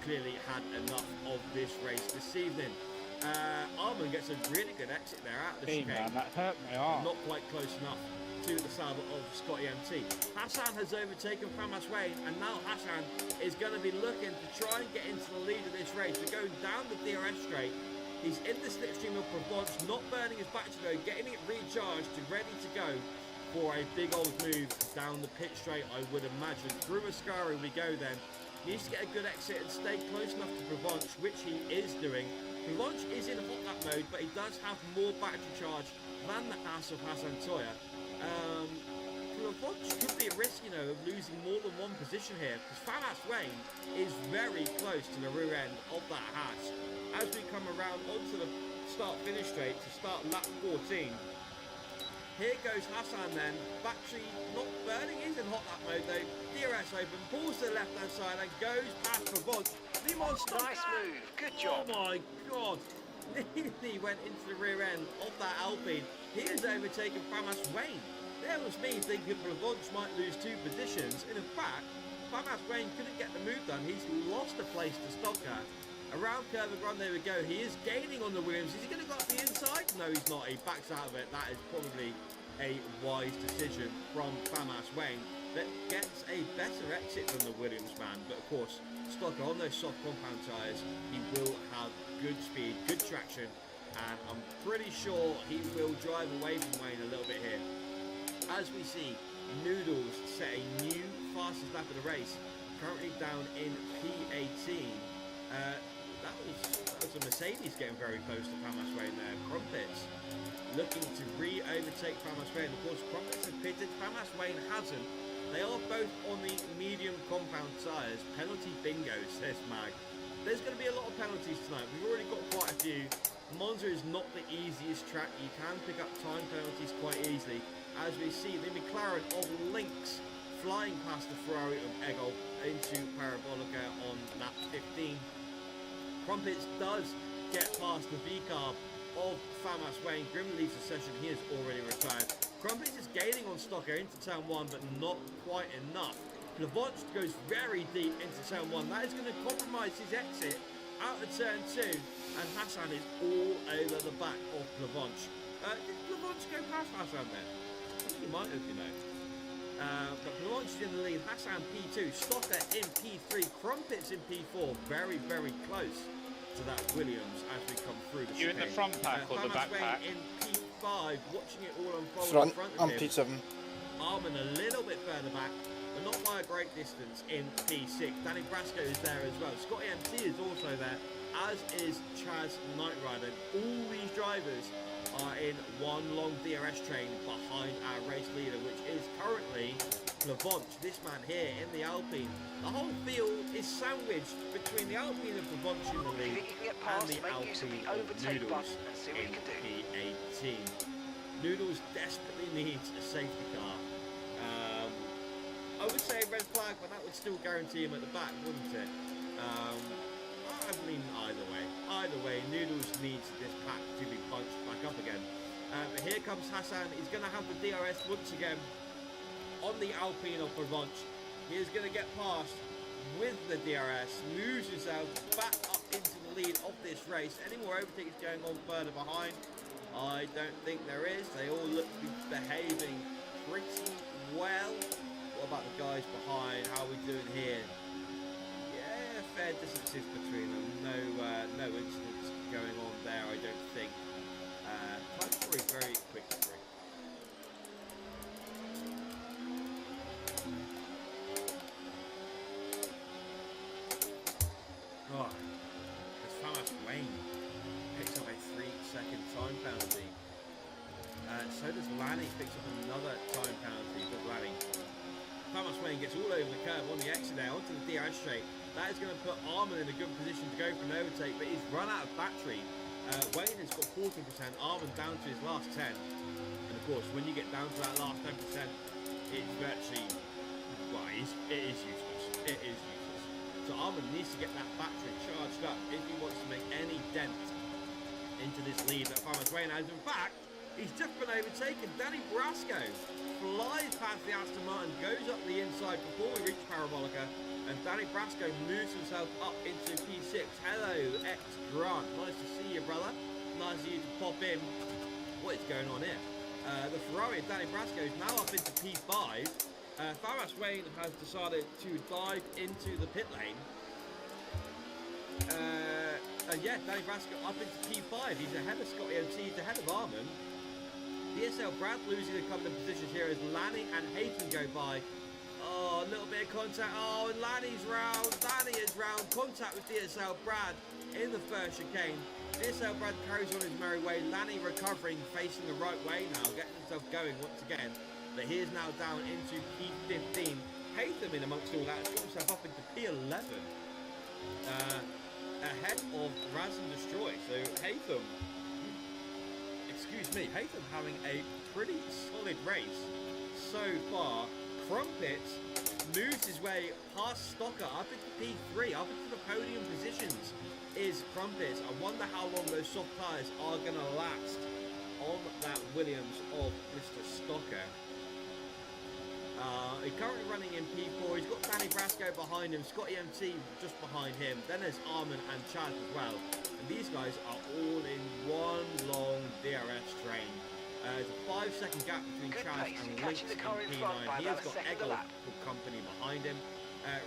Clearly had enough of this race this evening. Armand gets a really good exit there out of the chicane. Man, that hurt my arm. Not quite close enough to the Sauber of Scotty MT. Hassan has overtaken Famas Wayne, and now Hassan is going to be looking to try and get into the lead of this race. We're going down the DRS straight. He's in the slipstream of Provence, not burning his battery though, getting it recharged and ready to go for a big old move down the pit straight, I would imagine. Through Ascari we go then. Needs to get a good exit and stay close enough to Provence, which he is doing. Provence is in hot lap mode, but he does have more battery charge than the ass of Hassan Toya. Provence could be at risk, you know, of losing more than one position here, because Famas Wayne is very close to the rear end of that Haas. As we come around onto the start-finish straight to start lap 14, here goes Hassan then. Battery not burning, he's in hot lap mode though. DRS open, pulls to the left-hand side and goes past Provence. Nice move, good job. Oh my God. Nearly went into the rear end of that Alpine. He has overtaken Famas Wayne. There was me thinking Provence might lose 2 positions. And in fact, Famas Wayne couldn't get the move done. He's lost a place to Stocker. Around Curve Grande we go. He is gaining on the Williams. Is he going to go up the inside? No, he's not. He backs out of it. That is probably a wise decision from Famas Wayne that gets a better exit than the Williams man. But of course, Stocker on those soft compound tyres, he will have good speed, good traction, and I'm pretty sure he will drive away from Wayne a little bit here. As we see, Noodles set a new fastest lap of the race, currently down in P18. That was a Mercedes getting very close to Famas Wayne there. Crumpets looking to re-overtake Famas Wayne. Of course, Crumpets have pitted, Famas Wayne hasn't. They are both on the medium compound tyres. Penalty bingo, says Mag. There's going to be a lot of penalties tonight. We've already got quite a few. Monza is not the easiest track. You can pick up time penalties quite easily. As we see the McLaren of Lynx flying past the Ferrari of Egolf into Parabolica on lap 15. Crumpets does get past the V-carb of Famas Wayne. Grim leaves the session. He has already retired. Crumpets is gaining on Stocker into turn 1, but not quite enough. Plavonch goes very deep into turn 1. That is going to compromise his exit out of turn 2, and Hassan is all over the back of Plavonch. Did Plavonch go past Hassan then? I think he might have, you know. But Plavonch is in the lead. Hassan P2, Stocker in P3, Crumpets in P4. Very, very close to that Williams as we come through the You in the front pack or the back pack? In P5, watching it all unfold in front of him. P7. Armin a little bit further back. but not by a great distance in P6. Danny Brasco is there as well. Scotty MC is also there, as is Chaz Knight Rider. All these drivers are in one long DRS train behind our race leader, which is currently Plavonch, this man here in the Alpine. The whole field is sandwiched between the Alpine of Plavonch in the lead and the Alpine of Noodles in P18. Noodles desperately needs a safety car. I would say a red flag, but that would still guarantee him at the back, wouldn't it? I mean, either way, Noodles needs this pack to be bunched back up again. But here comes Hassan. He's going to have the DRS once again on the Alpine of Provence. He is going to get past with the DRS, moves himself back up into the lead of this race. Any more overtakes going on further behind? I don't think there is. They all look to be behaving pretty well. What about the guys behind? How are we doing here? Yeah, fair distances between them. No incidents going on there, I don't think. Time for a very quick break. Oh, as far as Wayne picks up a 3-second time penalty. So does Lanny, picks up another time penalty. Good Lanny. Thomas Wayne gets all over the curve on the exit there, onto the DRS straight. That is going to put Armin in a good position to go for an overtake, but he's run out of battery. Wayne has got 40%, Armin down to his last 10. And of course, when you get down to that last 10%, it's virtually, well, it is useless. It is useless. So Armin needs to get that battery charged up if he wants to make any dent into this lead that Thomas Wayne has. In fact, he's just been overtaken. Danny Brasco flies past the Aston Martin, goes up the inside before we reach Parabolica, and Danny Brasco moves himself up into P6. Hello, X-Grant. Nice to see you, brother. Nice of you to pop in. What is going on here? The Ferrari of Danny Brasco is now up into P5. Thomas Wayne has decided to dive into the pit lane. And yeah, Danny Brasco up into P5. He's ahead of Scotty MC, he's ahead of Armin. DSL Brad losing a couple of positions here as Lanny and Hayton go by. Oh, a little bit of contact. Oh, and Lanny is round. Contact with DSL Brad in the first chicane. DSL Brad carries on his merry way. Lanny recovering, facing the right way now, getting himself going once again. But he is now down into P15. Haytham in amongst all that has got himself up into P11. Ahead of Raz and Destroy. So Haytham having a pretty solid race so far. Crumpets moves his way past Stocker up into P3, up into the podium positions is Crumpets. I wonder how long those soft tyres are going to last on that Williams of Mr. Stocker. He's currently running in P4. He's got Danny Brasco behind him, Scotty MC just behind him. Then there's Armin and Chad as well. And these guys are all in one long DRS train. There's a 5-second gap between Chad and Lynx in P9. He has got Eggle for company behind him.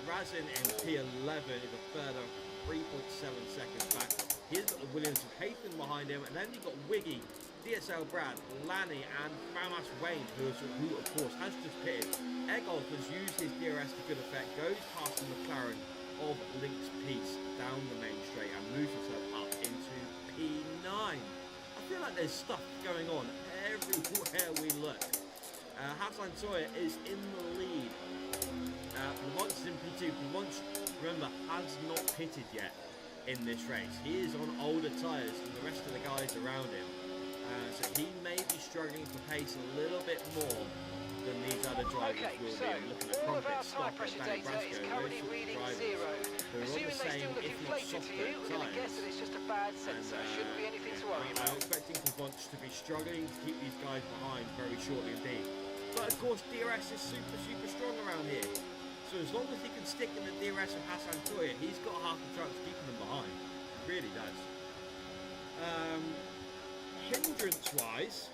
Razin in P11 is a further 3.7 seconds back. He's got the Williams of Haytham behind him. And then you've got Wiggy, DSL Brad, Lanny and Famas Wayne, who of course has just pitted. Egolf has used his DRS to good effect, goes past the McLaren of Lynx Peace down the main straight and moves himself up into P9. I feel like there's stuff going on everywhere we look. Hassan Sawyer is in the lead. Plavonch is in P2. Plavonch, remember, has not pitted yet in this race. He is on older tyres than the rest of the guys around him. So he may be struggling for pace a little bit more than these other drivers will be. I'm looking at Crumpet, Stocker, Danny Brasco, those sort of drivers who are on the same, if not softer, tyres. I'm expecting Plavonch to be struggling to keep these guys behind very shortly indeed. But of course, DRS is super strong around here. So as long as he can stick in the DRS of Hassan Toya, he's got half the chance of keeping them behind. He really does. Hindrance-wise,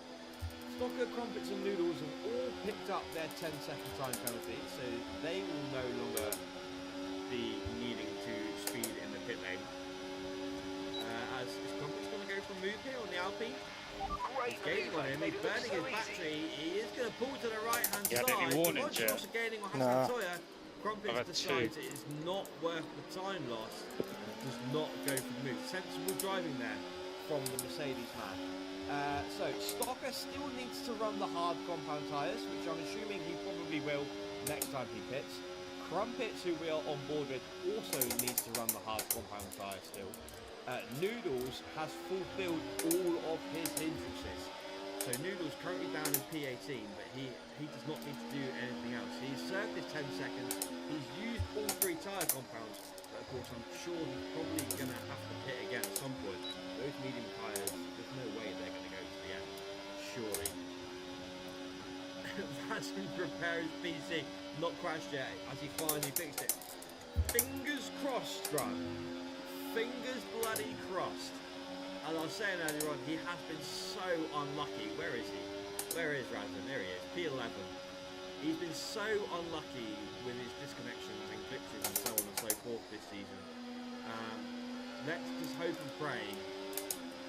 Stocker, Crumpets and Noodles have all picked up their 10-second time penalty, so they will no longer be needing to speed in the pit lane. As is Crumpets going to go for a move here on the Alpine? He's gaining on him, he's burning his battery, he is going to pull to the right-hand had any warnings yet? Also gaining on Nah. Toya. Crumpets decides it is not worth the time loss. Does not go for the move. Sensible driving there from the Mercedes man. So Stocker still needs to run the hard compound tyres, which I'm assuming he probably will next time he pits. Crumpets, who we are on board with, also needs to run the hard compound tyres still. Noodles has fulfilled all of his hindrances. So Noodles currently down in P18, but he does not need to do anything else. He's served his 10 seconds. He's used all 3 tyre compounds, but of course I'm sure he's probably going to have to pit again at some point. Those medium tyres, there's no way they're going to go to the end. Surely. That's him prepare his PC. Not crashed yet, as he finally fixed it. Fingers crossed, run. Fingers bloody crossed. As I was saying earlier on, he has been so unlucky. Where is he? Where is Razan? There he is, P11. He's been so unlucky with his disconnections and glitches and so on and so forth this season. Let's just hope and pray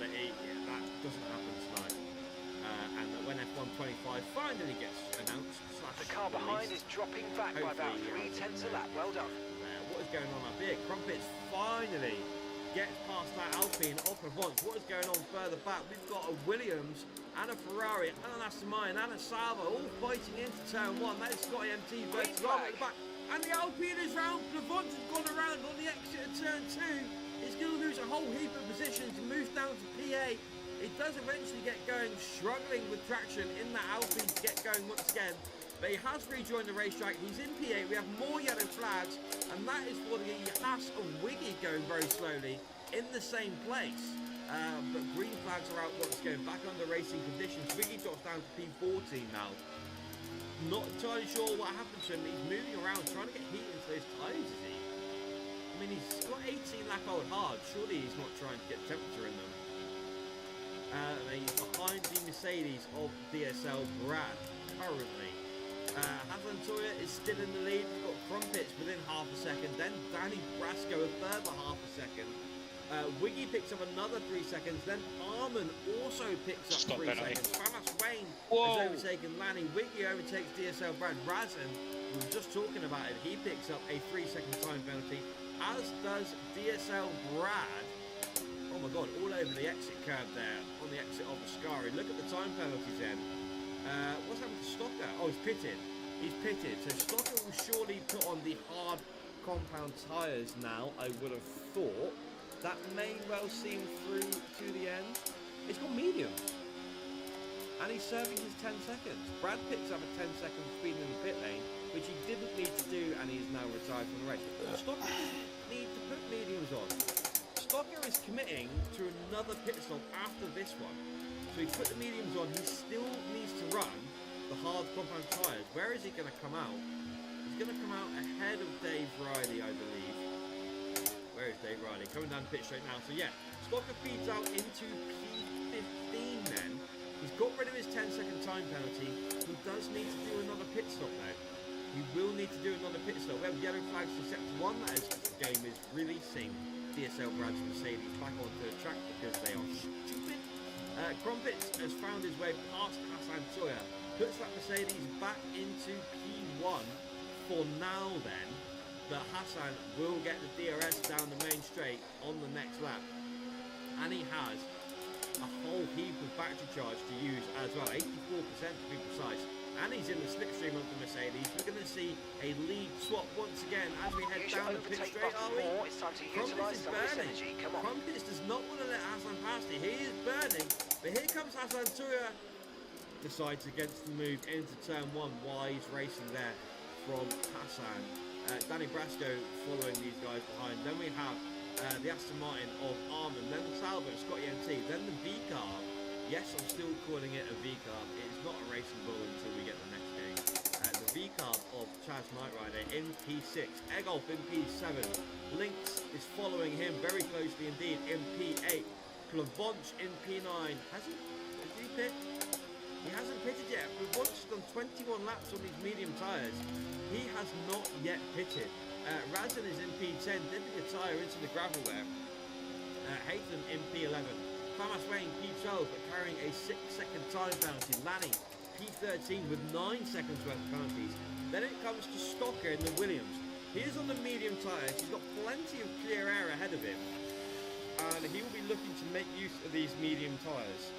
that that doesn't happen tonight. And that when F125 finally gets announced, the car behind is dropping back by about 3/10 a lap. Well done. What is going on up here? Crumpets finally gets past that Alpine off of once. What is going on further back? We've got a Williams and a Ferrari and an Aston Martin and a Sauber all fighting into turn 1. That is Scotty MT versus Robert at the back. And the Alpine is round. Plavont has gone around on the exit of turn 2. He's going to lose a whole heap of positions and moves down to P8. It does eventually get going, struggling with traction in that Alpine to get going once again. But he has rejoined the racetrack. He's in P8. We have more yellow flags, and that is for the Haas of Wiggy going very slowly in the same place. But green flags are out once again, back under racing conditions. Wiggy drops down to P14 now. Not entirely sure what happened to him. He's moving around, trying to get heat into those tyres, is he? I mean, he's got 18 lap old hard. Surely he's not trying to get temperature in them. He's behind the Mercedes of DSL Brad currently. Hassan Toya is still in the lead. We've got Crumpets within half a second. Then Danny Brasco a further half a second. Wiggy picks up another 3 seconds. Then Armin also picks up 3 seconds. Famas Wayne has overtaken Lanny. Wiggy overtakes DSL Brad. Razan, we were just talking about it, he picks up a 3-second time penalty, as does DSL Brad. Oh my god, all over the exit curb there, on the exit of Ascari. Look at the time penalties then. What's happened to Stocker? Oh, he's pitted. He's pitted. So Stocker will surely put on the hard compound tyres now, I would have thought. That may well seem through to the end. It's got medium. And he's serving his 10 seconds. Brad picks up a 10-second speed in the pit lane, which he didn't need to do, and he is now retired from the race. Stocker doesn't need to put mediums on. Stocker is committing to another pit stop after this one. So he's put the mediums on. He still needs to run the hard compound tyres. Where is he going to come out? He's going to come out ahead of Dave Riley, I believe. Where is Dave Riley? Coming down the pit straight now. So yeah, Stocker feeds out into P15 then. He's got rid of his 10-second time penalty. He does need to do another pit stop though. He will need to do another pit stop. We have yellow flags for sector 1. That is the game is releasing DSL Brad's Mercedes back onto the track because they are stupid. Crumpets has found his way past Hassan Toya, puts that Mercedes back into P1 for now then, but Hassan will get the DRS down the main straight on the next lap, and he has a whole heap of battery charge to use as well, 84% to be precise. And he's in the slipstream of the Mercedes. We're going to see a lead swap once again as we head down the pit straight, are we? Crumpets is burning. Crumpets does not want to let Hassan past it. He is burning, but here comes Hassan Toya. Decides against the move into turn 1. Wise racing there from Hassan. Danny Brasco following these guys behind. Then we have the Aston Martin of Armin. Then the Sauber, Scotty MT. Then the V-car. Yes, I'm still calling it a V-carb. It is not a racing bull until we get the next game. The V-carb of Chaz Knight Rider in P6. Egolf in P7. Lynx is following him very closely indeed in P8. Plavonch in P9. Has he pit? He hasn't pitted yet. Plavonch has done 21 laps on these medium tyres. He has not yet pitted. Razan is in P10, dipping a tyre into the gravel there. Haytham in P11. Famas Wayne P12 but carrying a 6-second time penalty. Lanny P13 with 9 seconds worth of penalties. Then it comes to Stocker in the Williams. He is on the medium tyres. He's got plenty of clear air ahead of him. And he will be looking to make use of these medium tyres.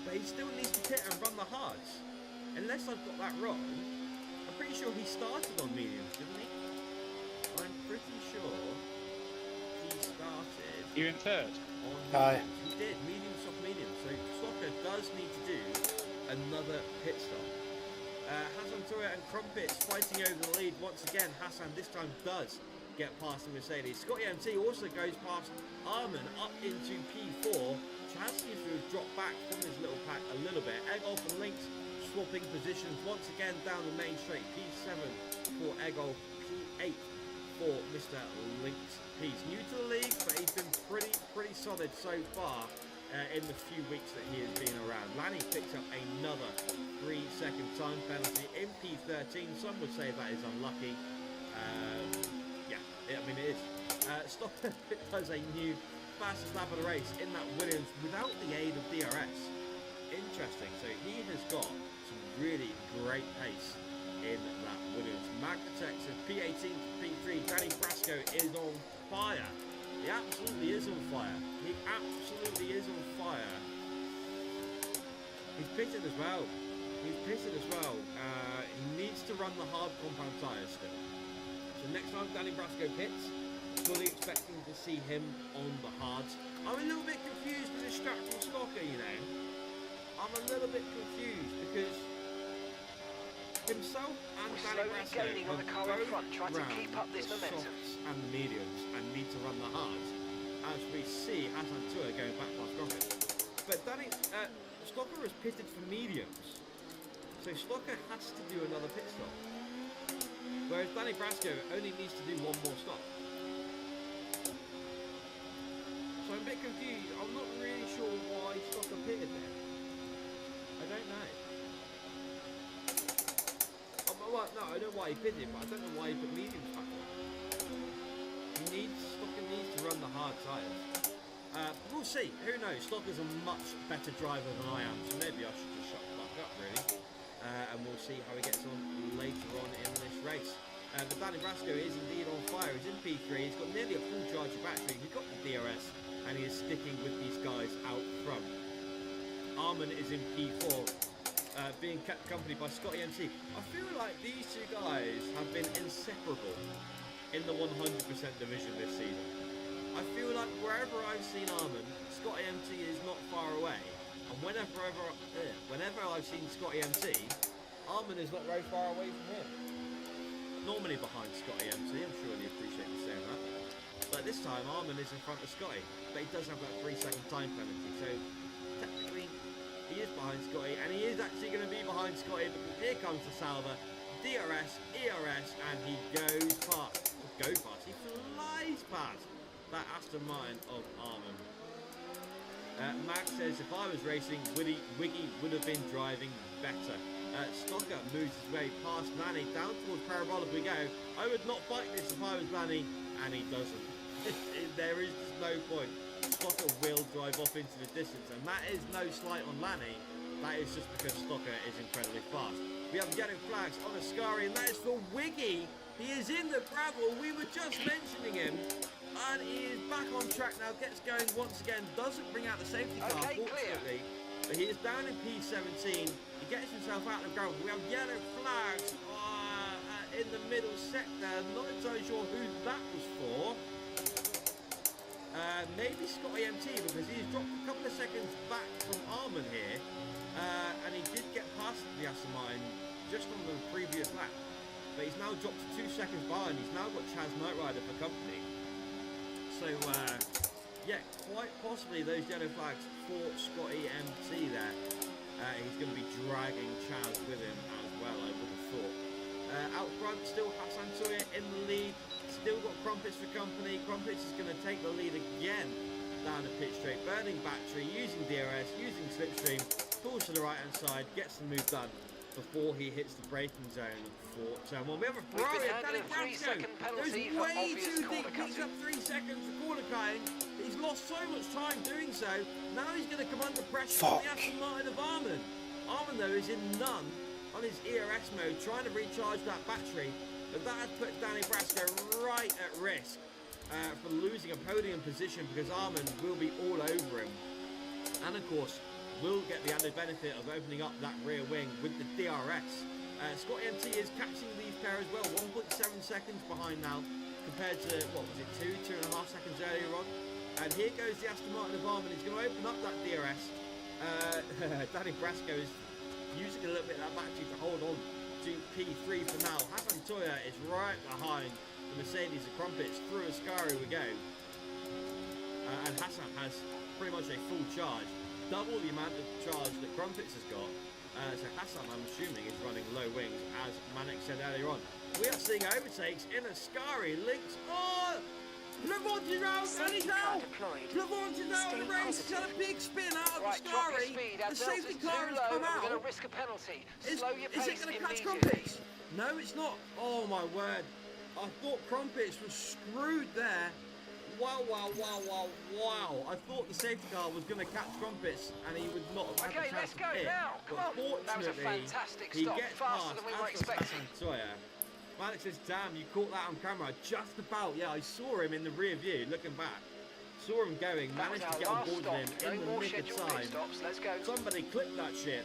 But he still needs to pit and run the hards. Unless I've got that wrong, I'm pretty sure he started on mediums, didn't he? I'm pretty sure he started... You in third? Aye. He did, medium, soft, medium. So Stocker does need to do another pit stop. Hassan Toya and Crumpets fighting over the lead once again. Hassan this time does get past the Mercedes. Scotty MT also goes past Armin up into P4. Chaz seems to have dropped back from his little pack a little bit. Egolf and Lynx swapping positions once again down the main straight. P7 for Egolf, P8 for Mr. Lynx. He's new to the league, but he's been pretty solid so far in the few weeks that he has been around. Lanny picked up another 3-second time penalty in P13. Some would say that is unlucky. I mean it is. Stocker does a new fastest lap of the race in that Williams without the aid of DRS. Interesting. So he has got some really great pace in that Williams. Magnatex of P18 to P3. Danny Brasco is on fire. He absolutely is on fire. He absolutely is on fire. He's pitted as well. He's pitted as well. He needs to run the hard compound tyres still. So next time Danny Brasco pits, fully expecting to see him on the hards. I'm a little bit confused with this strap from Stocker, you know. I'm a little bit confused because himself and Danny Brasco on the car in front, try to keep up this momentum. Softs and the mediums and need to run the hards, as we see Hassan Tour going back past Crumpets. But Stocker has pitted for mediums, so Stocker has to do another pit stop. Whereas Danny Brasco only needs to do one more stop. So I'm a bit confused. I'm not really sure why Stocker pitted there. I don't know. I know why he pitted, but I don't know why he put mediums back on. Stocker needs to run the hard tyres. We'll see. Who knows? Stocker's a much better driver than I am, so maybe I should just shut the fuck up, really. And we'll see how he gets on later on in this race. But Danny Brasco is indeed on fire. He's in P3. He's got nearly a full charge of battery. He's got the DRS, and he is sticking with these guys out front. Armin is in P4, being kept company by Scotty MC. I feel like these two guys have been inseparable in the 100% division this season. I feel like wherever I've seen Armin, Scotty MC is not far away. And whenever I've seen Scotty MC, Armin is not very far away from him. Normally behind Scotty MC, I'm sure he appreciate me saying that. But this time Armin is in front of Scotty, but he does have that 3-second time penalty, so technically he is behind Scotty, and he is actually going to be behind Scotty because here comes the Salva, DRS, ERS, and he goes past. He flies past that Aston Martin of Armin. Max says, if I was racing, Wiggy would have been driving better. Stocker moves his way past Lanny, down towards Parabolic we go. I would not fight this if I was Lanny, and he doesn't. There is just no point. Stocker will drive off into the distance, and that is no slight on Lanny. That is just because Stocker is incredibly fast. We have yellow flags on Ascari, and that is for Wiggy. He is in the gravel. We were just mentioning him. And he is back on track now, gets going once again, doesn't bring out the safety car, fortunately. But he is down in P17. He gets himself out of the gravel. We have yellow flags in the middle sector. Not entirely sure who that was for. Maybe Scotty MT, because he's dropped a couple of seconds back from Armin here. And he did get past the Aston Martin just on the previous lap. But he's now dropped to 2 seconds behind. He's now got Chaz Knight Rider for company. So, yeah, quite possibly those yellow flags for Scotty MT there. He's going to be dragging Chaz with him as well, I would have thought. Out front, still Hassan Toya in the lead. Still got Crumpets for company. Crumpets is going to take the lead again down the pit straight. Burning battery, using DRS, using slipstream. Pulls to the right-hand side, gets the move done. before he hits the braking zone for turn 1. We have a Ferrari, Danny Brasco. There's way too deep, picks up 3 seconds for corner cutting. He's lost so much time doing so. Now he's going to come under pressure from the Aston Martin of Armin. Armin, though, is in none on his ERS mode, trying to recharge that battery. But that has put Danny Brasco right at risk for losing a podium position, because Armin will be all over him. And, of course, will get the added benefit of opening up that rear wing with the DRS. Scotty MT is catching these pair as well, 1.7 seconds behind now, compared to, what was it, 2.5 seconds earlier on. And here goes the Aston Martin of Armin. He's going to open up that DRS. Danny Brasco is using a little bit of that battery to hold on to P3 for now. Hassan Toya is right behind the Mercedes and Crumpets. Through Ascari we go. And Hassan has pretty much a full charge. Double the amount of charge that Crumpets has got. So Hassan, I'm assuming, is running low wings, as Manik said earlier on. We are seeing overtakes in Ascari. Links. Oh! Levant is out, and he's out! Levant is out of the race. He's had a big spin out of Ascari. The safety car has come out. We're going to risk a penalty. Slow your is pace it going to catch Crumpets? No, it's not. Oh my word. I thought Crumpets was screwed there. Wow, wow, wow, wow, wow. I thought the safety car was going to catch Crumpets and he would not have had a chance to pit. But fortunately, he gets past Hassan Toya. Malik says, damn, you caught that on camera. Just about, yeah, I saw him in the rear view, looking back. Saw him going, managed to get on board with him in the nick of time. Somebody clip that shit.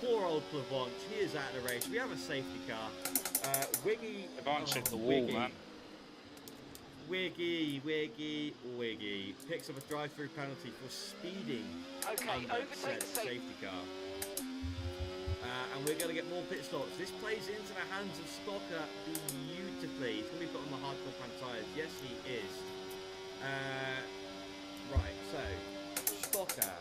Poor old Clavant, he is out of the race. We have a safety car. Wiggy. Clavant hit the wall, man. Wiggy. Picks up a drive-through penalty for speeding under said safety car. And we're going to get more pit stops. This plays into the hands of Stocker beautifully. He's going to be put on the hardcore pan tyres. Yes, he is. Right, so Stocker.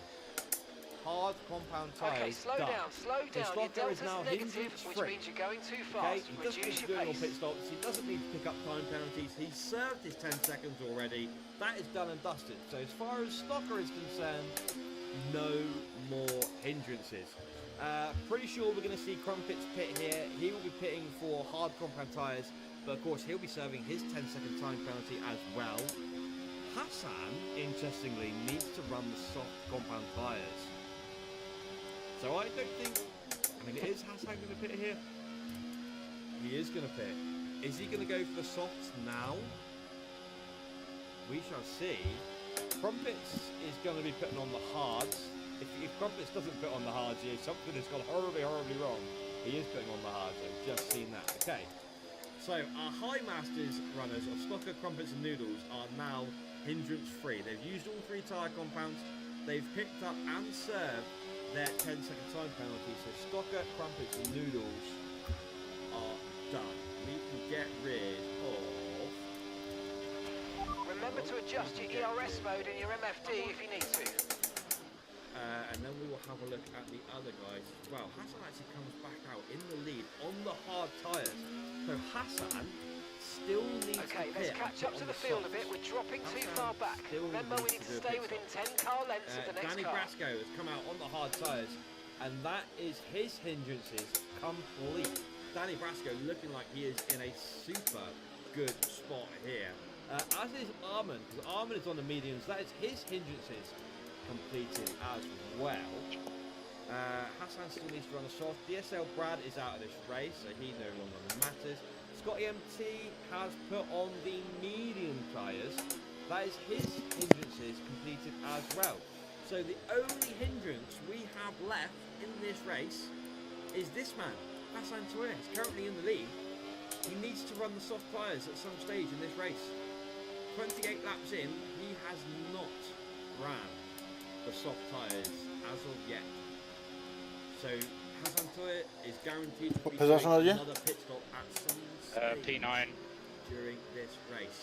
Hard compound tyres. Okay, slow down. So Stocker is now hindrance free. Which means you're going too fast. Okay, he doesn't need to do more pit stops. He doesn't need to pick up time penalties. He's served his 10 seconds already. That is done and dusted. So as far as Stocker is concerned, no more hindrances. Pretty sure we're going to see Crumpets pit here. He will be pitting for hard compound tyres, but of course he'll be serving his 10-second time penalty as well. Hassan, interestingly, needs to run the soft compound tyres. So I don't think... I mean, is Hassan going to pit here? He is going to pit. Is he going to go for the softs now? We shall see. Crumpets is going to be putting on the hards. If Crumpets doesn't put on the hards here, something has gone horribly wrong. He is putting on the hards, I've just seen that. Okay, so our High Masters runners of Stocker, Crumpets and Noodles are now hindrance free. They've used all 3 tyre compounds. They've picked up and served their 10-second time penalty. So Stocker, Crumpets and Noodles are done. We can get rid of... Remember to adjust your ERS mode and your MFD if you need to. And then we will have a look at the other guys as well. Hassan actually comes back out in the lead on the hard tyres. So Hassan still needs to pit. Okay, let's catch up to the field a bit. We're dropping too far back. Remember, we need to stay within 10 car lengths of the next Danny car. Brasco has come out on the hard tyres, and that is his hindrances complete. Danny Brasco looking like he is in a super good spot here. As is Armin, because Armin is on the mediums. That is his hindrances completed as well. Hassan still needs to run a soft. DSL Brad is out of this race, so he no longer matters. Scotty MT has put on the medium tyres. That is his hindrances completed as well. So the only hindrance we have left in this race is this man, Hassan Toya. He's currently in the lead. He needs to run the soft tyres at some stage in this race. 28 laps in, he has not ran the soft tyres as of yet. So Hassan Toya is guaranteed to be doing another pit stop at some stage P9 during this race.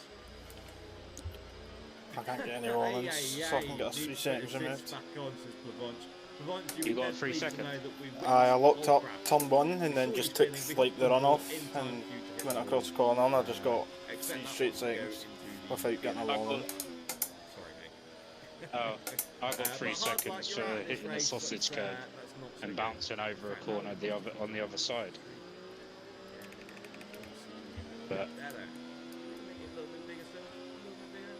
I can't get any warnings, so I can get a 3 seconds removed. You got 3 seconds. I locked up turn 1 and then just took like the run off and went across the corner and I just got 3 straight seconds without getting a warning. Sorry, mate. Oh, I got 3 seconds for hitting the sausage curb. not so and good. bouncing over a corner on the other side. But Make it a little bit bigger still. A little bit bigger.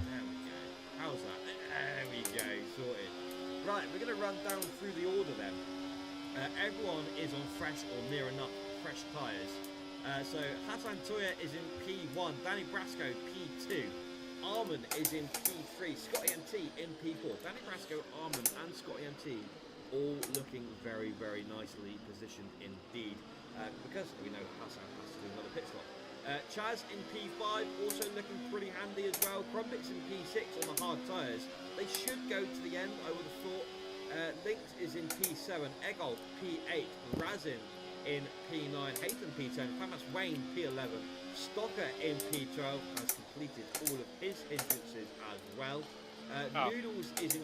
There we go. How's that? There we go. Sorted. Right, we're going to run down through the order then. Everyone is on fresh or near enough fresh tyres. So Hassan Toya is in P1, Danny Brasco P2, Armin is in P3, Scotty MT in P4. Danny Brasco, Armin and Scotty MT all looking very, very nicely positioned indeed. Because we know Hassan has to do another pit stop. Chaz in P5 also looking pretty handy as well. Crumpets in P6 on the hard tyres. They should go to the end, I would have thought. Lynx is in P7, Eggold P8, Razin in P9, Haytham P10, Famas Wayne P11, Stocker in P12 has completed all of his hindrances as well. Noodles is in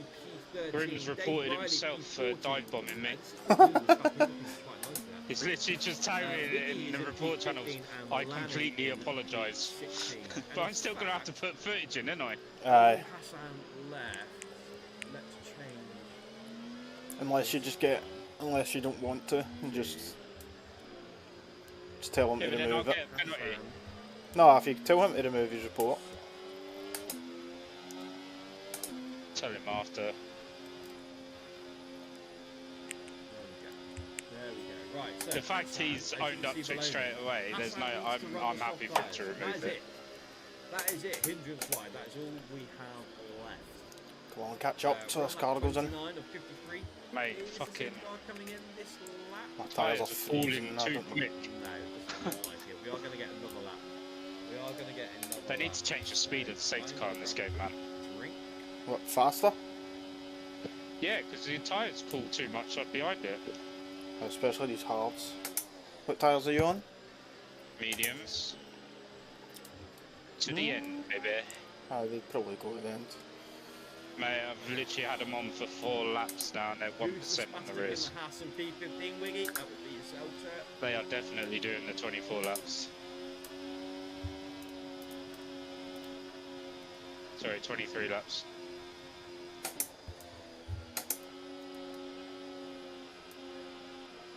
P13. Groom's reported himself for dive bombing me. He's literally just tagging it in the report channels. I completely apologise. But I'm still going to have to put footage in, ain't I? Aye. Hassan left. Let's change. Unless you don't want to, and just tell him to remove it. No, if you tell him to remove his report. Tell him after. There we go. Right, so The fact he's owned up to it straight away, there's no. I'm happy for him to remove it. That is it. Hindrance wide. That is all we have left. Come on, catch up so this car goes in. 29 of 53. Mate, Is fucking. coming in this lap? My tyres are falling freezing. too quick. No, that's not nice here. We are going to get another lap. We are going to get another They need lap. to change the speed of the safety car in this game, man. What, faster? Yeah, because the tyres pull too much up behind it. Especially these hards. What tyres are you on? Mediums. To the end, baby. Oh, they'd probably go to the end. Mate, I've literally had them on for 4 laps now and they're 1% on the race. They are definitely doing the 24 laps. Sorry, 23 laps.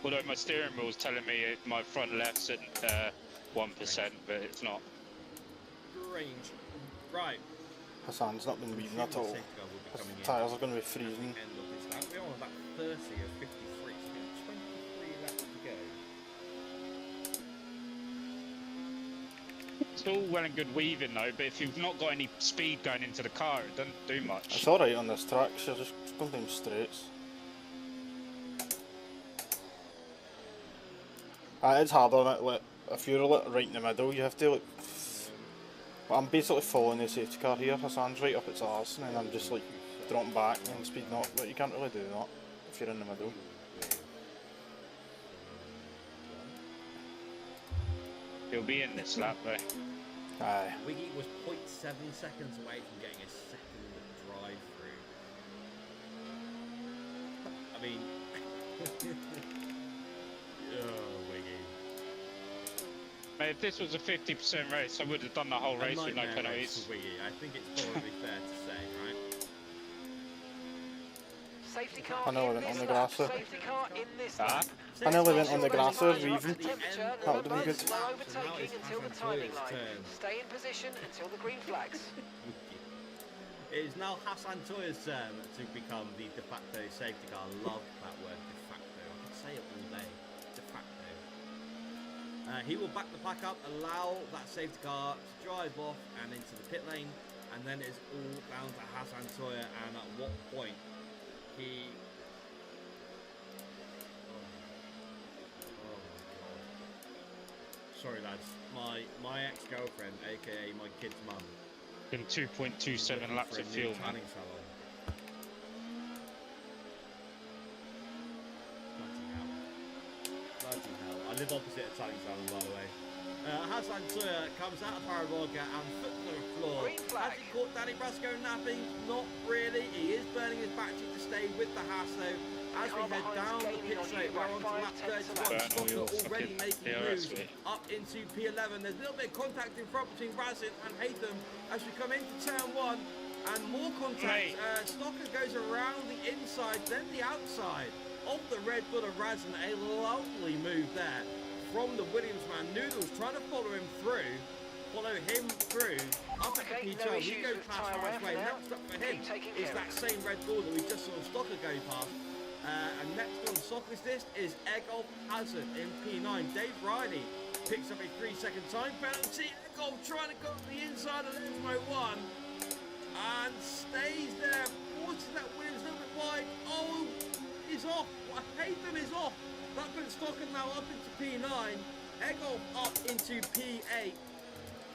Although my steering wheel's telling me my front left's at 1%, but it's not. Range. Right. Hassan's not been beaten at all. His tyres are going to be freezing. We're on about 30 of 53, so 23 laps to go. It's all well and good weaving though, but if you've not got any speed going into the car, it doesn't do much. It's alright on this track, so just go down straights. It's hard on it, like, if you're right in the middle, you have to like... Well, I'm basically following the safety car here, Hassan's right up its arse, and then I'm just like dropping back and speeding up, but you can't really do that if you're in the middle. He'll be in this lap though. Aye. Wiggy was 0.7 seconds away from getting a second drive through. I mean... oh, Wiggy. Mate, if this was a 50% race, I would have done the whole race with no penalties. Wiggy. I think it's probably fair to say, right? Safety car I know I went on the grass there. Safety car in this lap. I nearly went on the grass there, weaving. Temperature, That would have been good. slow overtaking until the timing line. Stay in position until the green flags. It is now Hassan Toya's turn to become the de facto safety car. I love that word, de facto. I could say it all day. De facto. He will back the pack up, allow that safety car to drive off and into the pit lane, and then it's all down to Hassan Toya and at what point he... Oh my god. Sorry lads, my ex-girlfriend, aka my kid's mum, In 2.27 laps of fuel, man. tanning salon. Bloody hell. I live opposite a tanning salon, by the way. Hassan Toya comes out of Parabolica and foot to the floor. Has he caught Danny Brasco napping? Not really. He is burning his battery to stay with the Haas though. As we head down the pit straight, we're on to lap 31. Stocker already making moves up into P11. There's a little bit of contact in front between Razin and Haytham as we come into turn 1. And more contact. Stocker goes around the inside, then the outside of the Red Bull of Razin. A lovely move there from the Williams man. Noodles trying to follow him through. Up at the PGR, we go past Farah's way. Next up for him is that same Red Bull that we just saw Stocker go past. And next on Stocker's list is Egolf Hazard in P9. Dave Riley picks up a 3-second time penalty. Egolf trying to go to the inside of Lesmo 1 and stays there. Forces that Williams a little bit wide. Oh, he's off. Haytham is off. That puts Stocker now up into P9. Egolf up into P8.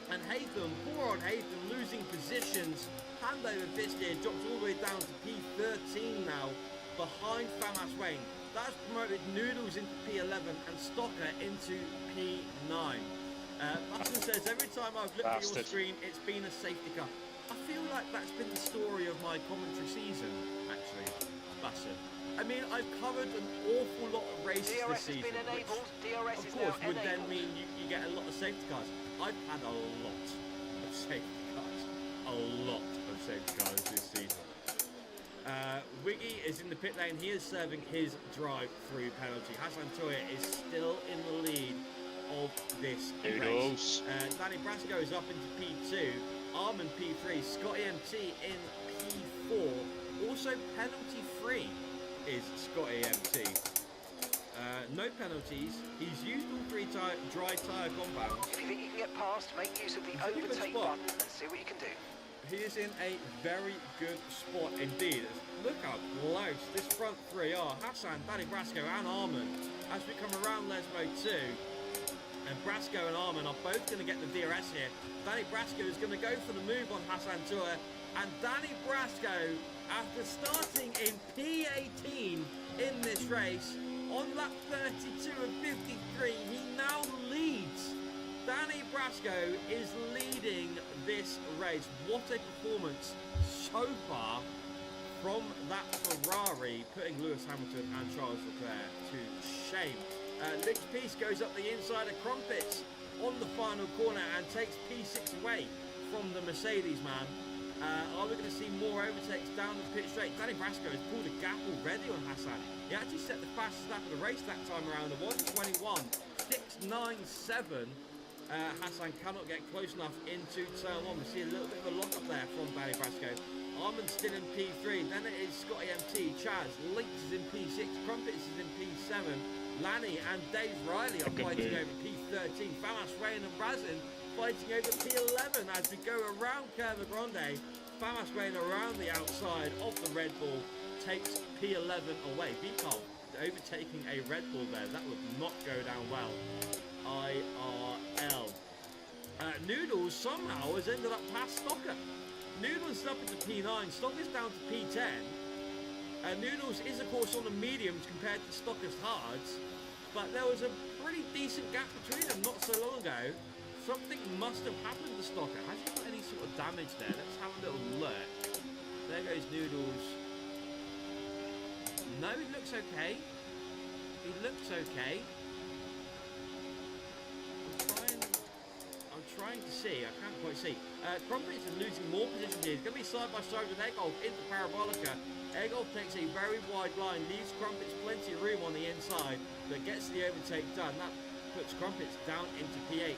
And Haytham, poor on Haytham, losing positions. Handover Biscuit drops all the way down to P13 now, behind Famas Wayne. That's promoted Noodles into P11 and Stocker into P9. Button says, every time I've looked at your screen, it's been a safety car. I feel like that's been the story of my commentary season, actually, Button. I mean, I've covered an awful lot of races this season, which, of course, would then mean you get a lot of safety cars. I've had a lot of safety cars. A lot of safety cars this season. Wiggy is in the pit lane. He is serving his drive-through penalty. Hassan Toya is still in the lead of this race. Danny Brasco is up into P2. Armin P3. Scotty MT in P4. Also penalty-free is Scotty MT. No penalties. He's used all three dry tyre compounds. If you think you can get past, make use of the overtake button and see what you can do. He is in a very good spot indeed. Look how close this front three are. Hassan, Danny Brasco and Armin. As we come around Lesmo 2, and Brasco and Armin are both going to get the DRS here. Danny Brasco is going to go for the move on Hassan Tour. And Danny Brasco, after starting in P18 in this race, on lap 32 of 53, he now leads. Danny Brasco is leading this race. What a performance so far from that Ferrari, putting Lewis Hamilton and Charles Leclerc to shame. Lick's Peace goes up the inside of Crumpets on the final corner and takes P6 away from the Mercedes man. Are we going to see more overtakes down the pit straight? Danny Brasco has pulled a gap already on Hassan. He actually set the fastest lap of the race that time around, the 1:21.697. Hassan cannot get close enough into turn 1. We see a little bit of a lock up there from Danny Brasco. Armin still in P3, then it is Scotty MT, Chaz, Links is in P6, Crumpets is in P7, Lanny and Dave Riley are fighting over P13, Famas, Rain and Razin fighting over P11 as we go around Curva Grande. Famas Rain around the outside of the Red Bull takes P11 away. Vikal overtaking a Red Bull there, that would not go down well. IRL. Noodles somehow has ended up past Stocker. Noodles is up into P9, Stocker's down to P10. Noodles is of course on the mediums compared to Stocker's hards, but there was a pretty decent gap between them not so long ago. Something must have happened to Stocker. Has he got any sort of damage there? Let's have a little look. There goes Noodles. No, he looks okay. He looks okay. I'm trying to see. I can't quite see. Crumpets is losing more position here. He's going to be side by side with Egolf into Parabolica. Egolf takes a very wide line, leaves Crumpets plenty of room on the inside, but gets the overtake done. That puts Crumpets down into P8.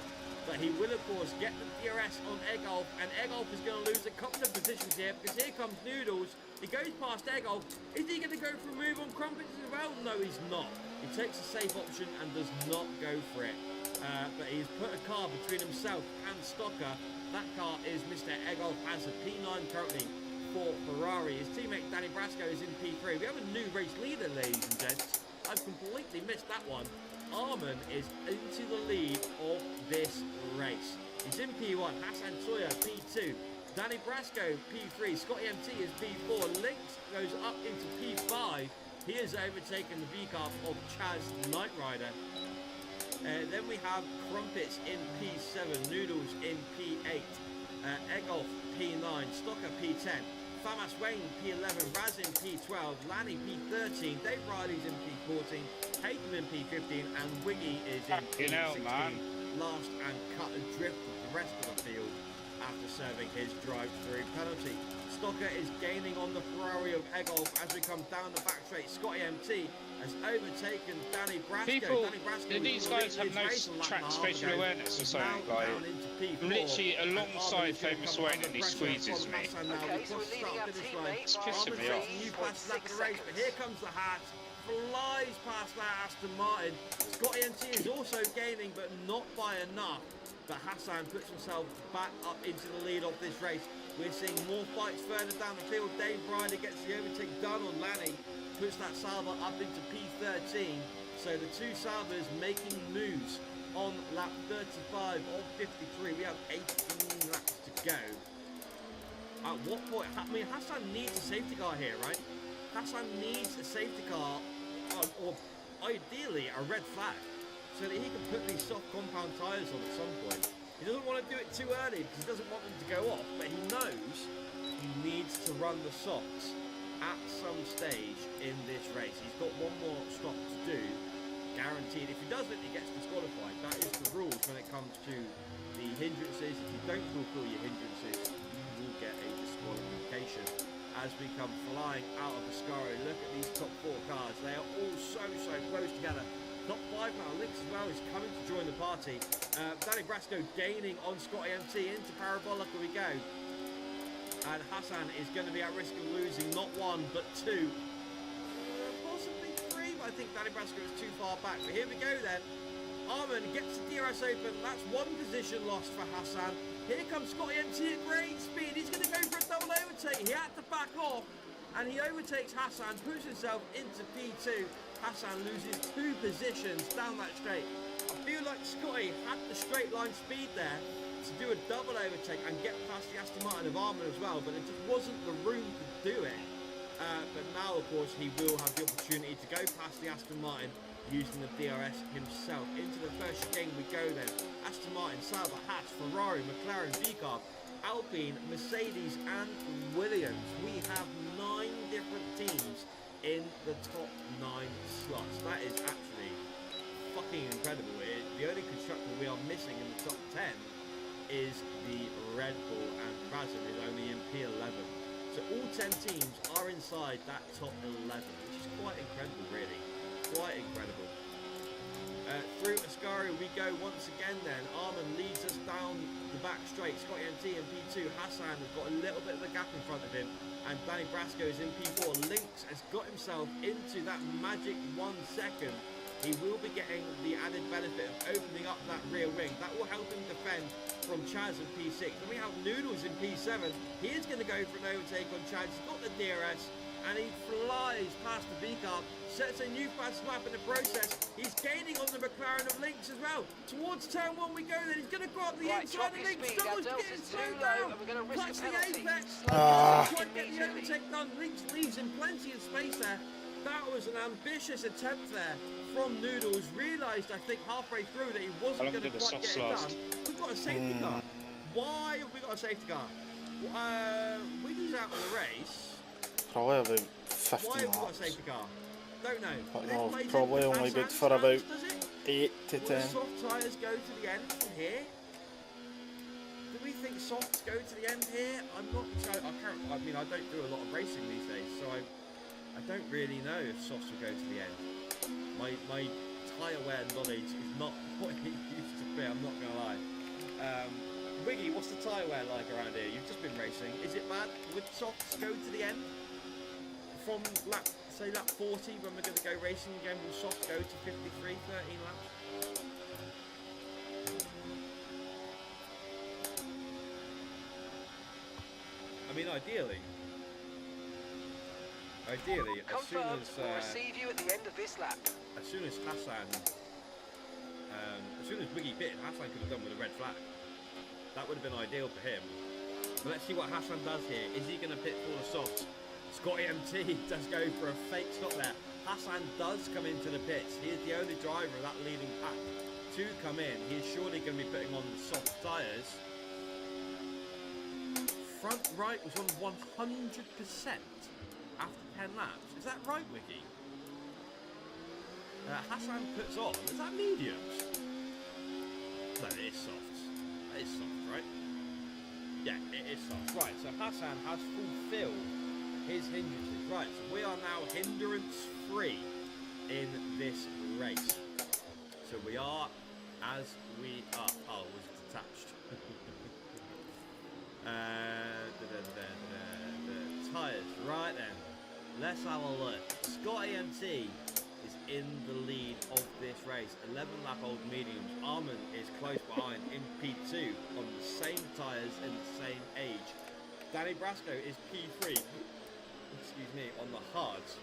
But he will, of course, get the DRS on Egolf, and Egolf is going to lose a couple of positions here because here comes Noodles. He goes past Egolf. Is he going to go for a move on Crumpets as well? No, he's not. He takes a safe option and does not go for it. But he's put a car between himself and Stocker. That car is Mr. Egolf Hazard, P9 currently for Ferrari. His teammate Danny Brasco is in P3. We have a new race leader, ladies and gents. I've completely missed that one. Armin is into the lead of this race. He's in P1, Hassan Toya P2, Danny Brasco P3, Scotty MT is P4, Lynx goes up into P5. He has overtaken the V-car of Chaz Knight Rider. Then we have Crumpets in P7, Noodles in P8, Egolf P9, Stocker P10, Famas Wayne P11, Raz in P12, Lanny P13, Dave Riley's in P14, Hayden in P15, and Wiggy is in P16. Last and cut adrift of the rest of the field after serving his drive-through penalty. Stocker is gaining on the Ferrari of Egolf as we come down the back straight. Scotty MT has overtaken Danny Brasco. These guys have no track spatial awareness or something. Like, literally alongside Famous Wayne and he squeezes me. Okay, so we're leading our teammates. It's pissing me off. But here comes the hat. Flies past that Aston Martin. Scotty MT is also gaining, but not by enough. But Hassan puts himself back up into the lead of this race. We're seeing more fights further down the field. Dave Ryder gets the overtake done on Lanny, puts that Sauber up into P13. So the two Saubers making moves on lap 35 of 53. We have 18 laps to go. At what point? I mean, Hassan needs a safety car here, right? Hassan needs a safety car, or ideally a red flag, so that he can put these soft compound tyres on at some point. He doesn't want to do it too early because he doesn't want them to go off, but he knows he needs to run the softs at some stage in this race. He's got one more stop to do, guaranteed. If he doesn't, he gets disqualified. That is the rules when it comes to the hindrances. If you don't fulfill your hindrances, you will get a disqualification. As we come flying out of Ascari, look at these top four cars. They are all so close together. Top 5 now. Lynx as well is coming to join the party. Danny Brasco gaining on Scotty MT into Parabolica we go. And Hassan is going to be at risk of losing not one but two. Possibly three, but I think Danny Brasco is too far back. But here we go then. Armin gets the DRS open. That's one position lost for Hassan. Here comes Scotty MT at great speed. He's going to go for a double overtake. He had to back off. And he overtakes Hassan, puts himself into P2. Hassan loses 2 positions down that straight. I feel like Scotty had the straight line speed there to do a double overtake and get past the Aston Martin of Armin as well, but it just wasn't the room to do it. But now, of course, he will have the opportunity to go past the Aston Martin using the DRS himself. Into the first game we go then. Aston Martin, Sauber, Haas, Ferrari, McLaren, VCAR, Alpine, Mercedes and Williams. We have 9 different teams in the top 9 slots. That is actually fucking incredible. The only constructor we are missing in the top 10 is the Red Bull, and Razin is only in P11. So all 10 teams are inside that top 11, which is quite incredible, really. Quite incredible. Through Ascari we go once again then. Armin leads us down the back straight. Scotty MT in P2. Hassan has got a little bit of a gap in front of him. And Danny Brasco is in P4. Lynx has got himself into that magic 1 second. He will be getting the added benefit of opening up that rear wing. That will help him defend from Chaz in P6. Then we have Noodles in P7. He is going to go for an overtake on Chaz. He's got the DRS. And he flies past the V-car, sets a new fast lap in the process. He's gaining on the McLaren of Lynx as well. Towards turn 1 we go then. He's going to go up the inside of Lynx. Someone's getting slowed down. Clutch the apex. Quite get the overtake done. Lynx leaves him plenty of space there. That was an ambitious attempt there from Noodles. Realised, I think, halfway through that he wasn't going to quite get it done. We've got a safety car. Why have we got a safety car? Wiggy's out of the race. Probably about 50 Why have we got a laps. safety car? Don't know. But no, probably only good for about 8 to 10. Will the soft tyres go to the end from here? Do we think softs go to the end here? I'm not sure. I mean, I don't do a lot of racing these days, so I don't really know if softs will go to the end. My tyre wear knowledge is not what it used to be, I'm not going to lie. Wiggy, what's the tyre wear like around here? You've just been racing. Is it bad? Would softs go to the end? From lap 40, when we're going to go racing again, will softs go to 53, 13 laps? I mean, ideally, as soon as we'll receive you at the end of this lap. As soon as Hassan, as soon as Wiggy pitted, Hassan could have done with a red flag. That would have been ideal for him. But let's see what Hassan does here. Is he going to pit for the softs? Scotty MT does go for a fake stop there. Hassan does come into the pits. He is the only driver of that leading pack to come in. He is surely going to be putting on the soft tyres. Front right was on 100% after 10 laps. Is that right, Wiki? Hassan puts on. Is that mediums? No, it is softs. That is soft, right? Yeah, it is soft. Right, so Hassan has fulfilled his hindrances. Right, so we are now hindrance-free in this race. So we are as we are. Oh, it was detached. The tyres. Right then, let's have a look. Scotty MT is in the lead of this race. 11-lap-old mediums. Armin is close behind in P2 on the same tyres and the same age. Danny Brasco is P3. Excuse me, on the hards.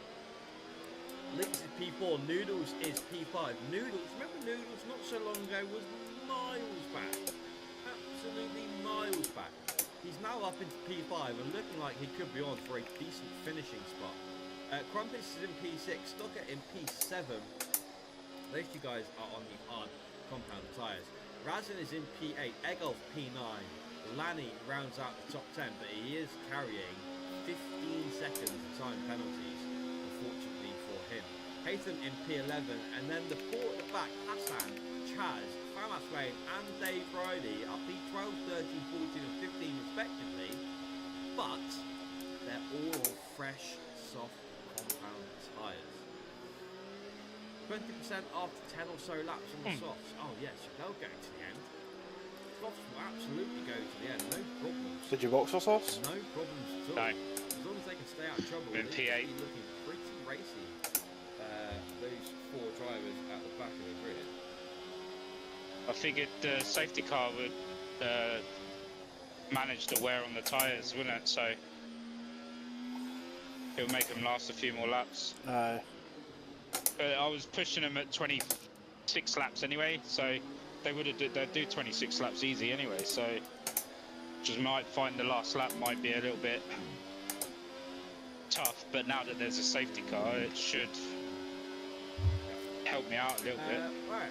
Links is P4. Noodles is P5. Noodles, remember Noodles not so long ago was miles back. Absolutely miles back. He's now up into P5 and looking like he could be on for a decent finishing spot. Crumpets is in P6, Stocker in P7. Those two guys are on the hard compound tyres. Razin is in P8, Egolf P9. Lanny rounds out the top 10, but he is carrying 15 seconds of time penalties, unfortunately for him. Haytham in P11, and then the four at the back, Hassan, Chaz, Famas Wayne, and Dave Riley are P12, 13, 14, and 15 respectively, but they're all on fresh, soft compound tyres. 20% after 10 or so laps on the softs. Oh yes, they'll go to the end. Softs will absolutely go to the end, no problems. Did you box for softs? No problems at all. No. As long as they can stay out of trouble, In they P8. should be looking pretty racy. Those four drivers at the back of the grid. I figured the safety car would manage the wear on the tyres, wouldn't it? So it'll make them last a few more laps. Aye. But I was pushing them at 26 laps anyway, so they'd do 26 laps easy anyway. So just might find the last lap might be a little bit tough, but now that there's a safety car, it should help me out a little bit. Right.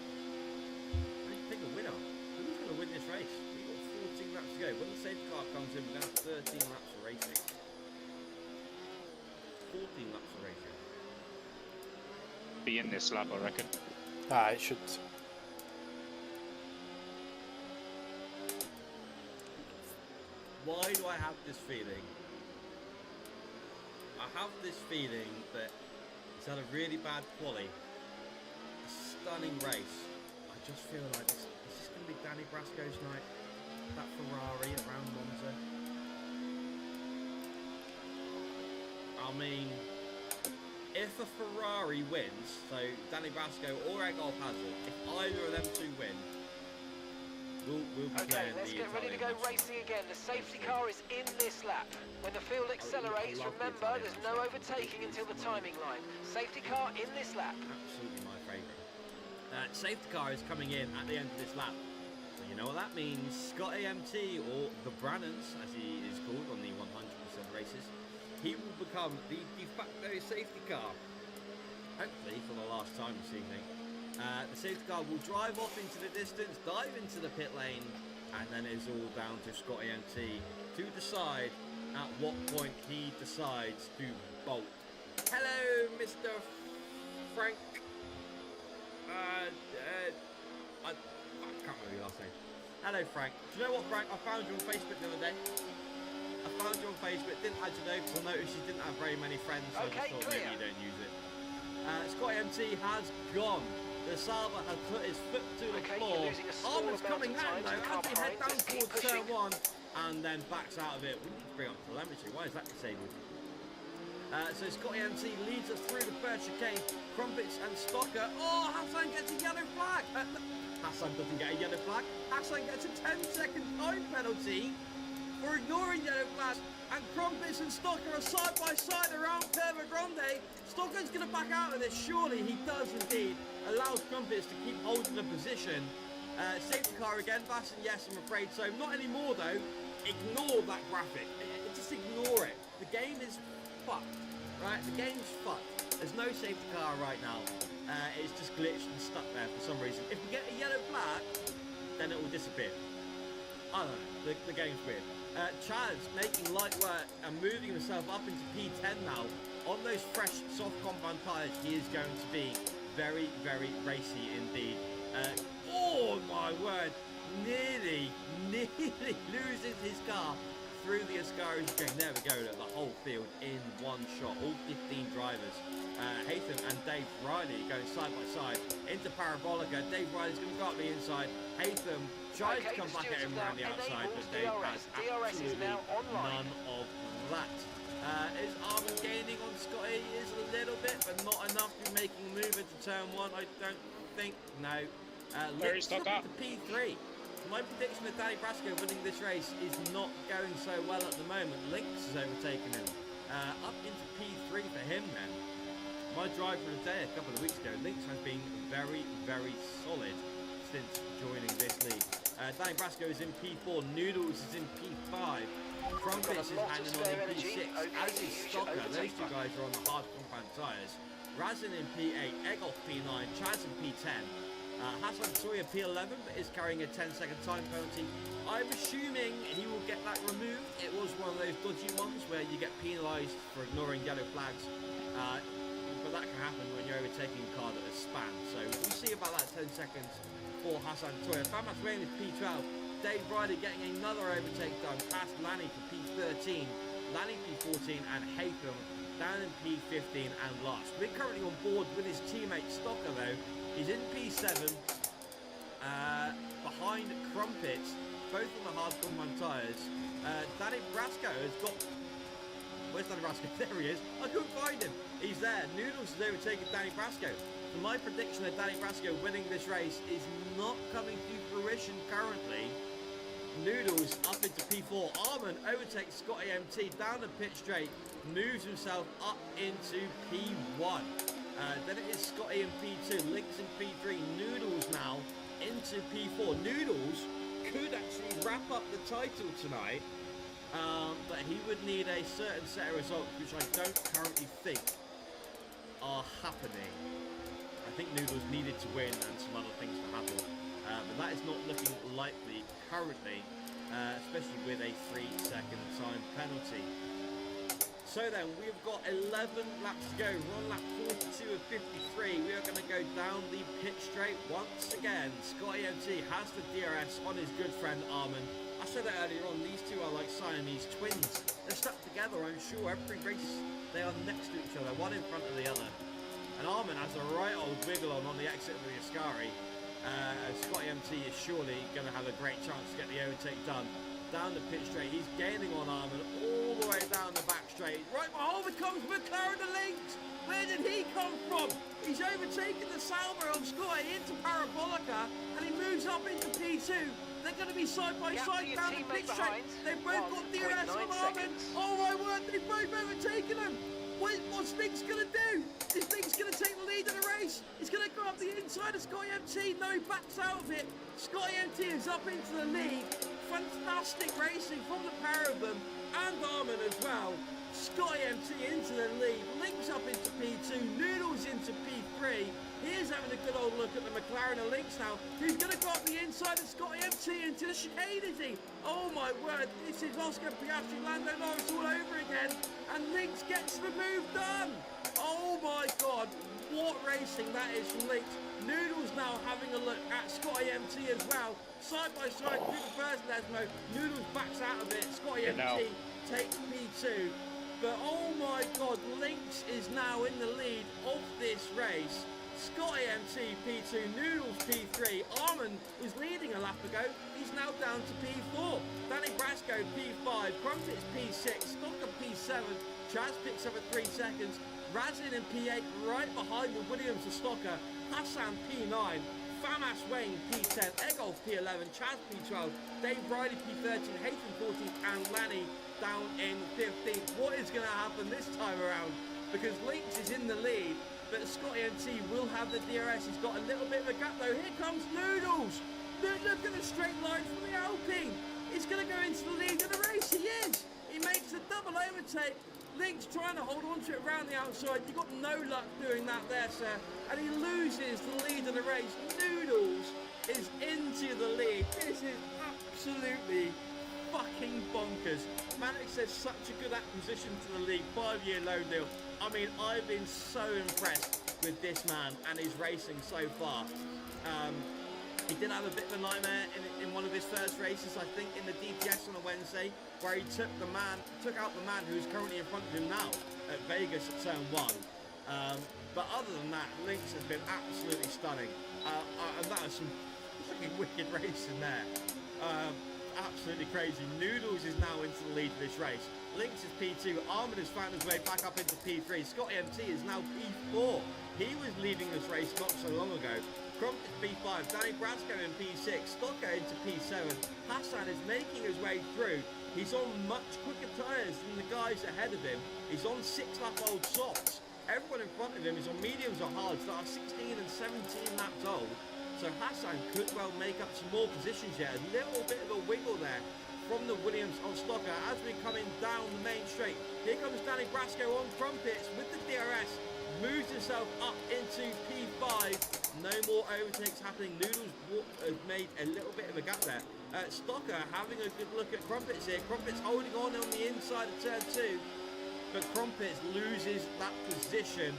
Let's pick a winner. Who's going to win this race? We've got 14 laps to go. When the safety car comes in, we're going to have 13 laps of racing. 14 laps of racing. Be in this lap, I reckon. Aye, it should. Why do I have this feeling? I have this feeling that he's had a really bad quali. A stunning race. I just feel like this is going to be Danny Brasco's night. That Ferrari around Monza. I mean, if a Ferrari wins, so Danny Brasco or Egolf Hazard, if either of them two win, we'll be Okay, playing let's the get ready to go Italian match. racing again. The safety car is in this lap. When the field accelerates, love the remember Italian there's no overtaking until the timing line. Safety car in this lap. Absolutely my favourite. Safety car is coming in at the end of this lap. So you know what that means. Scott AMT, or the Brannans, as he is called on the 100% races, he will become the de facto safety car. Hopefully for the last time this evening. The safety car will drive off into the distance, dive into the pit lane, and then it's all down to Scotty MT to decide at what point he decides to bolt. Hello, Mr. Frank. I can't remember your last name. Hello, Frank. Do you know what, Frank? I found you on Facebook the other day. I found you on Facebook, didn't add you though, because I noticed you didn't have very many friends, so I Okay, just thought clear. maybe you don't use it. Scotty MT has gone. The Saba has put his foot to the Okay, floor. you're losing a small Armin's amount coming of down time to the though, car as they head behind. down Just keep towards turn pushing. 1 and then backs out of it. We need to bring up telemetry. Why is that disabled? So Scotty MT leads us through the first chicane. Crumpets and Stocker. Oh, Hassan gets a yellow flag. Hassan doesn't get a yellow flag. Hassan gets a 10-second time penalty for ignoring yellow flags. And Crumpets and Stocker are side by side around Curva Grande. Stocker's going to back out of this. Surely he does indeed. Allows Crumpets to keep holding the position. Safety car again, Basson, yes, I'm afraid so. Not anymore though. Ignore that graphic. Just ignore it. The game is fucked, right? The game's fucked. There's no safety car right now. It's just glitched and stuck there for some reason. If we get a yellow flag, then it will disappear. I don't know. The game's weird. Chaz making light work and moving himself up into P10 now. On those fresh, soft compound tyres, he is going to be very, very racy indeed. Oh my word. nearly loses his car through the Ascari string. There we go, look, the whole field in one shot, all 15 drivers. Haytham and Dave Riley going side by side into Parabolica. Dave Riley's going to go up the inside. Haytham tries to come back at him around the outside, but Dave has absolutely none of that. Is Armin gaining on Scotty? He is a little bit, but not enough to be making a move into turn one, I don't think. No. Let's look at the P3. My prediction of Danny Brasco winning this race is not going so well at the moment. Lynx has overtaken him. Up into P3 for him then. My drive for the day a couple of weeks ago, Lynx has been very, very solid since joining this league. Danny Brasco is in P4, Noodles is in P5, Crumpets is hanging on in P6, as is Stocker. Those two guys are on the hard compound tyres. Razin in P8, Egolf P9, Chaz in P10. Hassan Sawyer P11, but is carrying a 10-second time penalty. I'm assuming he will get that removed. It was one of those dodgy ones where you get penalised for ignoring yellow flags. But that can happen when you're overtaking a car that has spanned. So we'll see about that 10 seconds for Hassan Sawyer. Famas Wayne is P12. Dave Riley getting another overtake done past Lanny for P13. Lanny P14 and Haytham down in P15 and last. We're currently on board with his teammate Stocker though. He's in P7, behind Crumpets, both on the hard compound tyres. Danny Brasco has got... Where's Danny Brasco? There he is. I couldn't find him. He's there. Noodles has overtaken Danny Brasco. So my prediction of Danny Brasco winning this race is not coming to fruition currently. Noodles up into P4. Armin overtakes Scotty MT down the pit straight, moves himself up into P1. Then it is Scotty in P2, Lynx in P3, Noodles now into P4. Noodles could actually wrap up the title tonight, but he would need a certain set of results, which I don't currently think are happening. I think Noodles needed to win and some other things to happen, but that is not looking likely currently, especially with a 3-second time penalty. So then, we've got 11 laps to go. We're on lap 42 of 53. We are going to go down the pit straight once again. Scotty MT has the DRS on his good friend Armin. I said that earlier on, these two are like Siamese twins. They're stuck together, I'm sure. Every race, they are next to each other, one in front of the other. And Armin has a right old wiggle on the exit of the Ascari. Scotty MT is surely going to have a great chance to get the overtake done. Down the pit straight, he's gaining on Armin all the way down the back straight. Right behind comes McLaren the Lynx. Where did he come from? He's overtaken the Sauber on Scotty into Parabolica, and he moves up into P2. They're going to be side by side down the pit straight. They've both got DRS on Armin. Oh my word, they've both overtaken him. What's Lynx going to do? Is Lynx going to take the lead in the race? He's going to go up the inside of Scotty MT. No, he backs out of it. Scotty MT is up into the lead. Fantastic racing from the pair of them, and Armin as well. Scotty MT into the lead, Lynx up into P2, Noodles into P3. Here's having a good old look at the McLaren of Lynx now, who's going to go up the inside of Scotty MT into the chicane, is he? Oh my word, this is Oscar Piastri, Lando Norris all over again, and Lynx gets the move done. Oh my god, what racing that is from Lynx. Noodles now having a look at Scotty MT as well. Side by side through the first Lesmo. Noodles backs out of it. Scotty MT takes P2. But oh my god, Lynx is now in the lead of this race. Scotty MT P2, Noodles P3. Armin was leading a lap ago. He's now down to P4. Danny Brasco P5. Crumpets P6. Stocker P7. Chaz picks up at 3 seconds. Razin in P8, right behind the Williams of Stocker. Hassan P9, Famas Wayne P10, Egolf P11, Chaz P12, Dave Riley P13, Haytham 14th, and Lanny down in 15th. What is going to happen this time around? Because Lynx is in the lead, but Scotty MT will have the DRS. He's got a little bit of a gap though. Here comes Noodles. Look at the straight line from the Alpine. He's going to go into the lead of the race. He is. He makes a double overtake. Lynx trying to hold on to it around the outside. You've got no luck doing that there, sir. And he loses the lead of the race. Noodles is into the lead. This is absolutely fucking bonkers. Mannix says such a good acquisition to the league. 5-year loan deal. I mean, I've been so impressed with this man and his racing so far. He did have a bit of a nightmare in one of his first races, I think, in the DTS on a Wednesday, where he took out the man who's currently in front of him now at Vegas at turn 1. But other than that, Lynx has been absolutely stunning. And that was some fucking wicked racing there. Absolutely crazy. Noodles is now into the lead of this race. Lynx is P2. Armin has found his way back up into P3. Scotty MT is now P4. He was leading this race not so long ago. Crump is P5. Danny Brasco in P6. Stocker into P7. Hassan is making his way through. He's on much quicker tyres than the guys ahead of him. He's on 6-lap-old softs. Everyone in front of him is on mediums or hards that are 16 and 17 laps old. So Hassan could well make up some more positions here. A little bit of a wiggle there from the Williams on Stocker as we're coming down the main straight. Here comes Danny Brasco on crumpets with the DRS. Moves himself up into P5. No more overtakes happening. Noodles has made a little bit of a gap there. Stocker having a good look at Crumpets here. Crumpets holding on the inside of turn 2. But Crumpets loses that position.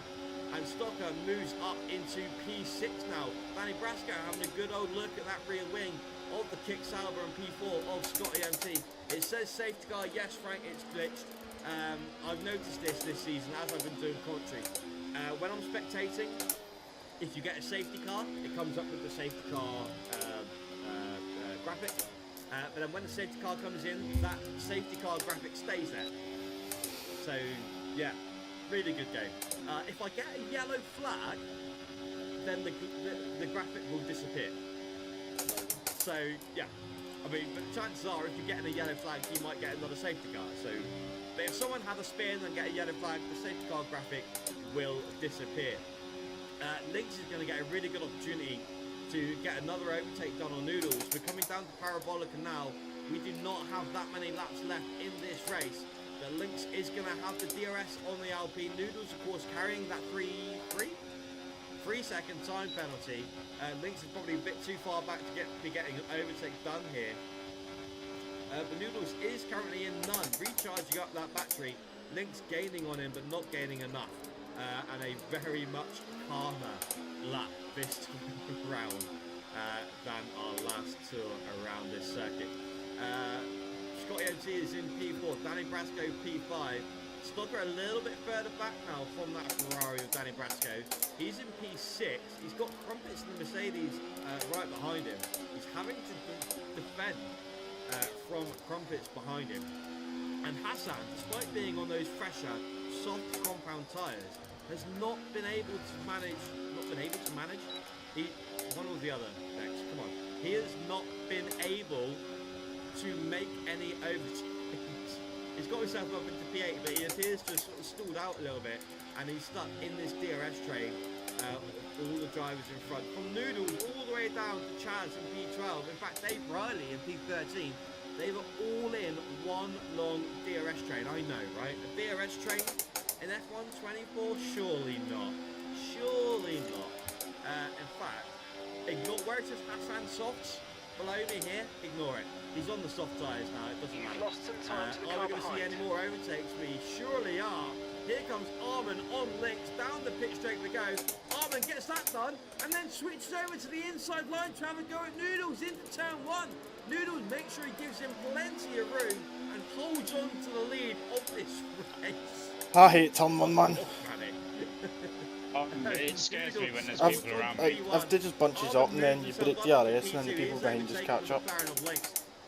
And Stocker moves up into P6 now. Danny Brasco having a good old look at that rear wing of the Kick Sauber and P4 of Scotty MT. It says safety car. Yes, Frank, it's glitched. I've noticed this season as I've been doing commentary. When I'm spectating, if you get a safety car, it comes up with the safety car graphic. But then when the safety car comes in, that safety car graphic stays there. So, yeah, really good game. If I get a yellow flag, then the graphic will disappear. So, yeah. I mean, but chances are, if you're getting a yellow flag, you might get another safety car. So, but if someone had a spin and get a yellow flag, the safety car graphic will disappear. Lynx is going to get a really good opportunity to get another overtake done on Noodles. We're coming down to Parabolica now. We do not have that many laps left in this race. The Lynx is going to have the DRS on the Alpine. Noodles, of course, carrying that 3-second time penalty. Lynx is probably a bit too far back to be getting an overtake done here. But Noodles is currently in none, recharging up that battery. Lynx gaining on him, but not gaining enough. And a very much calmer lap this round than our last tour around this circuit. Scotty MT is in P4, Danny Brasco P5. Stocker a little bit further back now from that Ferrari of Danny Brasco. He's in P6. He's got Crumpets and the Mercedes right behind him. He's having to defend from Crumpets behind him. And Hassan, despite being on those fresher, soft compound tyres, has not been able to manage. One or the other. Next, come on. He has not been able to make any overtakes. He's got himself up into P8, but he appears to have sort of stalled out a little bit, and he's stuck in this DRS train. All the drivers in front, from Noodles all the way down to Chaz in P12. In fact, Dave Riley in P13. They were all in one long DRS train. I know, right? A DRS train in F124? Surely not. Surely not. In fact, ignore where it says Hassan Softs below me here. Ignore it. He's on the soft tyres now. It doesn't matter. Lost some time to the are car we going to see behind. any more overtakes? We surely are. Here comes Armin on Lynx. Down the pit straight we go. Armin gets that done and then switches over to the inside line to have a go at Noodles into turn 1. Noodles makes sure he gives him plenty of room and holds on to the lead of this race. I hate turn 1, man. It scares me when there's people around me. If they just bunches up and then you break DRS and then the people behind just catch up.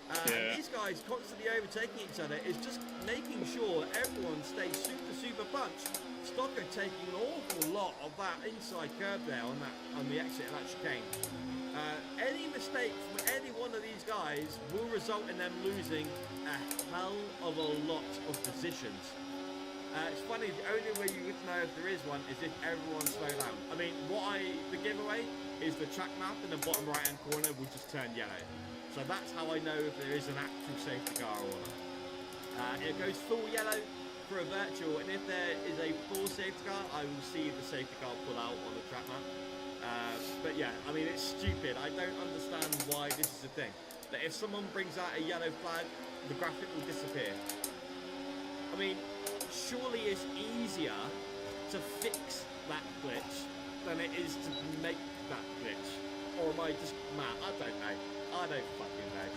And these guys constantly overtaking each other is just making sure everyone stays super punched. Stocker taking an awful lot of that inside curve there on the exit of that chicane. Any mistake from any one of these guys will result in them losing a hell of a lot of positions. It's funny, the only way you would know if there is one is if everyone slow down. I mean, the giveaway is the track map in the bottom right hand corner will just turn yellow. So that's how I know if there is an actual safety car or not. It goes full yellow for a virtual, and if there is a full safety car, I will see the safety car pull out on the track map. But yeah, I mean, it's stupid. I don't understand why this is a thing. But if someone brings out a yellow flag, the graphic will disappear. I mean, surely it's easier to fix that glitch than it is to make that glitch. Or am I I just, man, I don't know. I don't fucking know.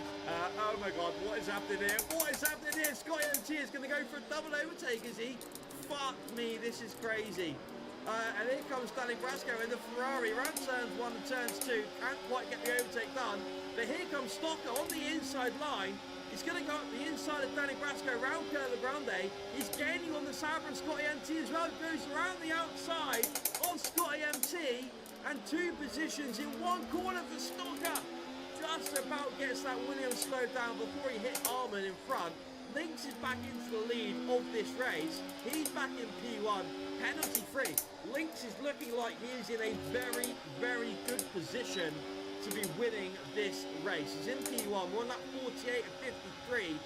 Oh my god, what is happening here? What is happening here? Scotty MT is going to go for a double overtake, is he? Fuck me, this is crazy. And here comes Danny Brasco in the Ferrari, around turns 1 and turns 2, can't quite get the overtake done, but here comes Stocker on the inside line. He's going to go up the inside of Danny Brasco, round Curler Grande. He's gaining on the Sauber and Scotty MT as well. Goes around the outside of Scotty MT, and 2 positions in 1 corner for Stocker. Just about gets that Williams slowed down before he hit Arman in front. Lynx is back into the lead of this race. He's back in P1, penalty free. Lynx is looking like he is in a very, very good position to be winning this race. He's in P1, we're on that 48 of 53.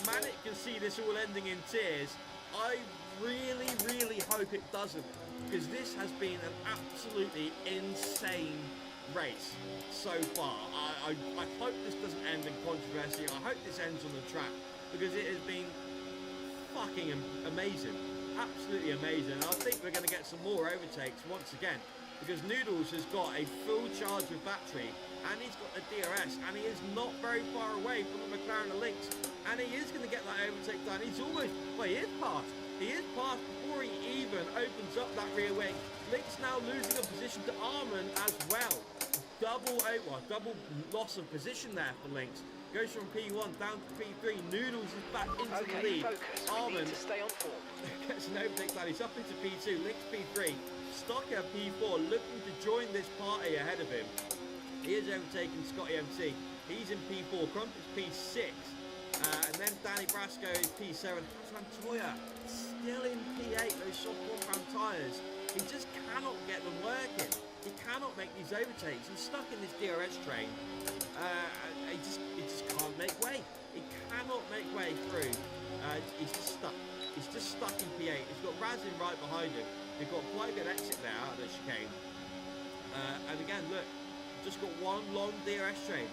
Manic can see this all ending in tears. I really, really hope it doesn't, because this has been an absolutely insane race so far. I hope this doesn't end in controversy. I hope this ends on the track, because it has been fucking amazing, absolutely amazing. And I think we're going to get some more overtakes once again, because Noodles has got a full charge of battery, and he's got the DRS, and he is not very far away from the McLaren Lynx, and he is going to get that overtake done. He's almost, well, he is past. He is past before he even opens up that rear wing. Lynx now losing a position to Arman as well. Double loss of position there for Lynx. Goes from P1 down to P3. Noodles is back into the lead. Arman stay on form. gets an overtake down. He's up into P2. Lynx P3. Stocker P4 looking to join this party ahead of him. He is overtaking Scotty MC. He's in P4. Crump is P6. And then Danny Brasco is P7. Montoya still in P8. Those soft compound tyres. He just cannot get them working. He cannot make these overtakes. He's stuck in this DRS train. He just can't make way. He cannot make way through. He's just stuck. He's just stuck in P8. He's got Razin right behind him. They've got quite a good exit there out of the chicane. And again, look, just got one long DRS train.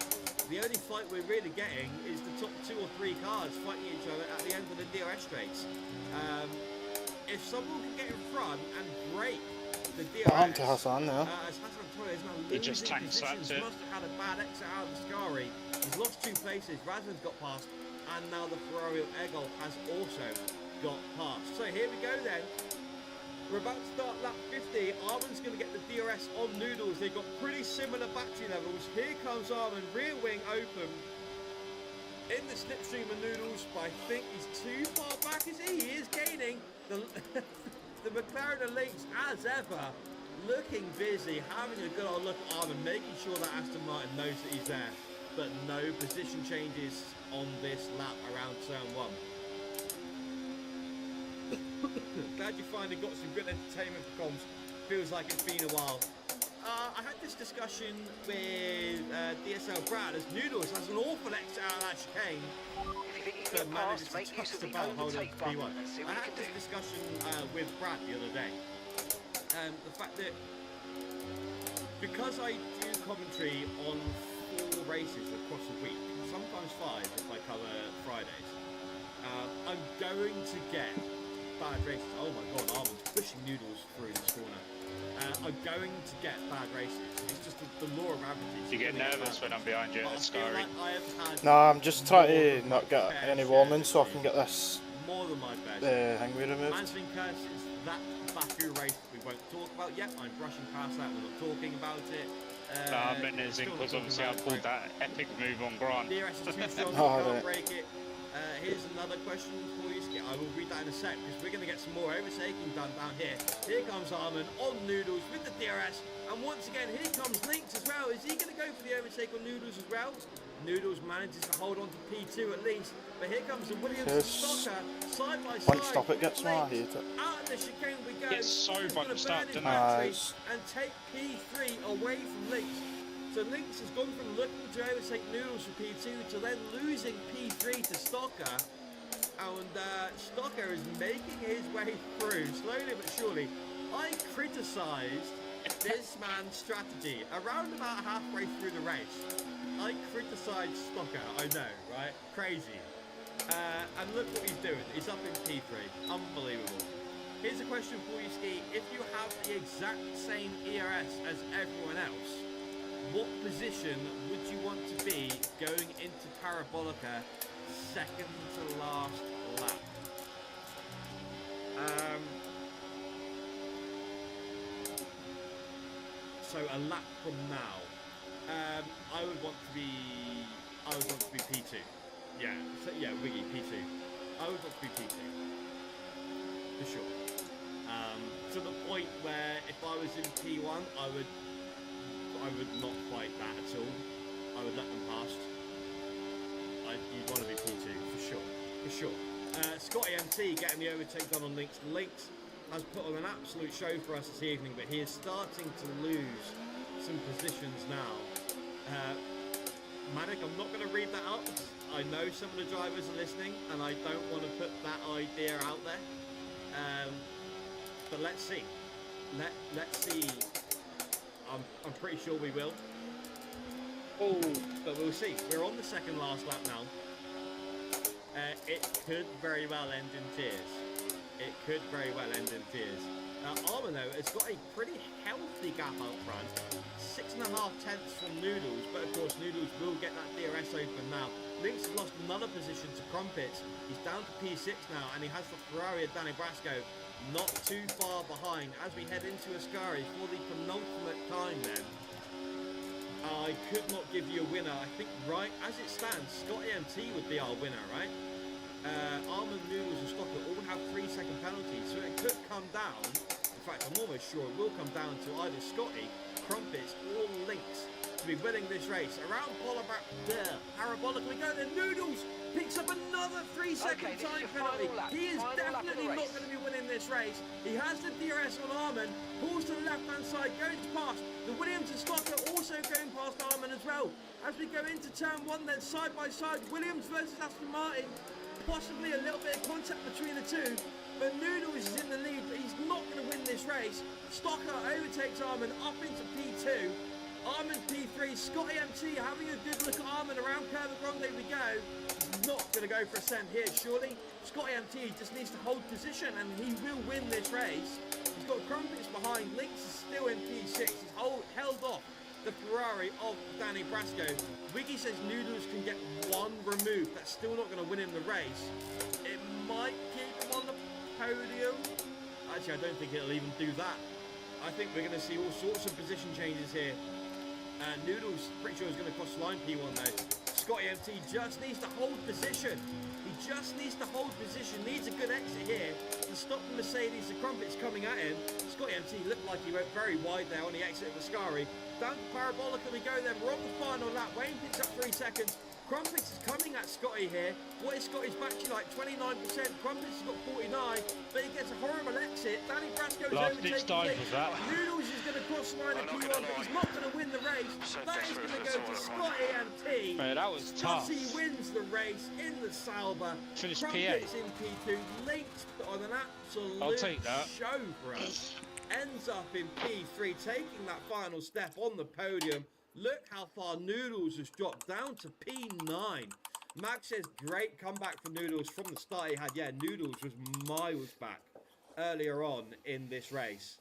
The only fight we're really getting is the top 2 or 3 cars fighting each other at the end of the DRS straights. If someone can get in front and break the DRS, to Hassan now. as Hassan Antonio is now He losing just tank positions, slapped it. must have had a bad exit out of the Scari. He's lost 2 places. Razman's got past, and now the Ferrari of Egol has also got past. So here we go then. We're about to start lap 50. Arman's going to get the DRS on Noodles. They've got pretty similar battery levels. Here comes Arman, rear wing open. In the slipstream of Noodles, but I think he's too far back, is he? He is gaining. The McLaren Lynx, as ever, looking busy, having a good old look at Arman, making sure that Aston Martin knows that he's there. But no position changes on this lap around turn 1. Glad you finally got some good entertainment for comms. Feels like it's been a while. I had this discussion with DSL Brad as Noodles has an awful exit out of that chicane. If you think you So can manages pass, to make use just of the about hold on overtake to button P1. and see I what you had can this do. discussion with Brad the other day. The fact that because I do commentary on 4 races across a week, sometimes 5 if I cover Fridays, I'm going to get bad races. Oh my god, Arman's pushing Noodles through this corner. I'm going to get bad races. It's just the law of averages. You get nervous when I'm behind you at But I the feel Scari. like I have had No, I'm just trying more to than not my get fair any share warning of so I this can year. get this More than my fair thing we removed. Man's been cursed since that Baku race that we won't talk about yet. I'm brushing past that, we're not talking about it. No, I'm menacing because obviously I pulled that epic move on Grant. DRS is too strong, Oh, you can't right. break it. Here's another question for you, Skip. I will read that in a sec because we're going to get some more overtaking done down here. Here comes Arman on Noodles with the DRS. And once again, here comes Lynx as well. Is he going to go for the overtake on Noodles as well? Noodles manages to hold on to P2 at least. But here comes the Williams and Stocker side by side. Once stop it gets Lynx, my heat. out of the chicane we go. Gets so He's gonna bunched burn up, his doesn't battery it? and take P3 away from Lynx. So Lynx has gone from looking to overtake Noodles for P2 to then losing P3 to Stocker. And Stocker is making his way through, slowly but surely. I criticised this man's strategy around about halfway through the race. I criticised Stocker, I know, right? Crazy. And look what he's doing. He's up in P3. Unbelievable. Here's a question for you, Ski. If you have the exact same ERS as everyone else, what position would you want to be going into Parabolica second to last lap? So a lap from now, I would want to be P2. Yeah, so yeah, Wiggy P2. I would want to be P2 for sure. To the point where if I was in P1, I would not fight that at all. I would let them past. You'd want to be P2 for sure. Scotty MT getting the overtake done on Lynx. Lynx has put on an absolute show for us this evening, but he is starting to lose some positions now. Manic, I'm not going to read that out. I know some of the drivers are listening, and I don't want to put that idea out there. But let's see. Let's see. I'm pretty sure we will. Oh, but we'll see. We're on the second last lap now. It could very well end in tears. It could very well end in tears. Armour, though, has got a pretty healthy gap out front. 6.5 tenths from Noodles, but of course Noodles will get that DRS open now. Lynx has lost another position to Crumpets. He's down to P6 now, and he has the Ferrari of Danny Brasco not too far behind as we head into Ascari for the penultimate time then. I could not give you a winner. I think right as it stands, Scotty MT would be our winner, right? Armour, Noodles and Stocker all have 3-second penalties, so it could come down. In fact, I'm almost sure it will come down to either Scotty, Crumpets or Lynx to be winning this race. Around Parabolic we go, then Noodles picks up another 3-second time penalty. He is definitely not going to be winning this race. He has the DRS on Armin, pulls to the left hand side, goes past. The Williams and Stocker also going past Armin as well. As we go into turn 1 then side by side, Williams versus Aston Martin. Possibly a little bit of contact between the two, but Noodles is in the lead, but he's not going to win this race. Stocker overtakes Armin up into P2. Armin P3, Scotty MT having a good look at Armin around Curve Grande we go. He's not going to go for a send here, surely. Scotty MT just needs to hold position and he will win this race. He's got Crumpets behind, Lynx is still in P6, he's held off the Ferrari of Danny Brasco. Wiggy says Noodles can get one removed. That's still not going to win him the race. It might keep him on the podium. Actually, I don't think it'll even do that. I think we're going to see all sorts of position changes here. Noodles, pretty sure is going to cross line P1 though. Scotty MT just needs to hold position. He just needs to hold position. Needs a good exit here to stop the Mercedes. The Crumpets coming at him. Scotty MT looked like he went very wide there on the exit of Ascari. Down to Parabolica we go then. We're on the final lap. Wayne picks up 3 seconds. Crumpets is coming at Scotty here. What is Scotty's battery like? 29%. Crumpets has got 49, but he gets a horrible exit. Danny Brasco's overtaking. Noodles is going to cross the line at P1, but he's not going to win the race. That is going to go to Scotty MT. Man, that was tough. Scotty wins the race in the Sauber. Finished Crumpets P8. in P2. Lynx put on an absolute I'll take that. show for us. Ends up in P3, taking that final step on the podium. Look how far Noodles has dropped down to P9. Max says great comeback for Noodles from the start he had. Yeah, Noodles was miles back earlier on in this race.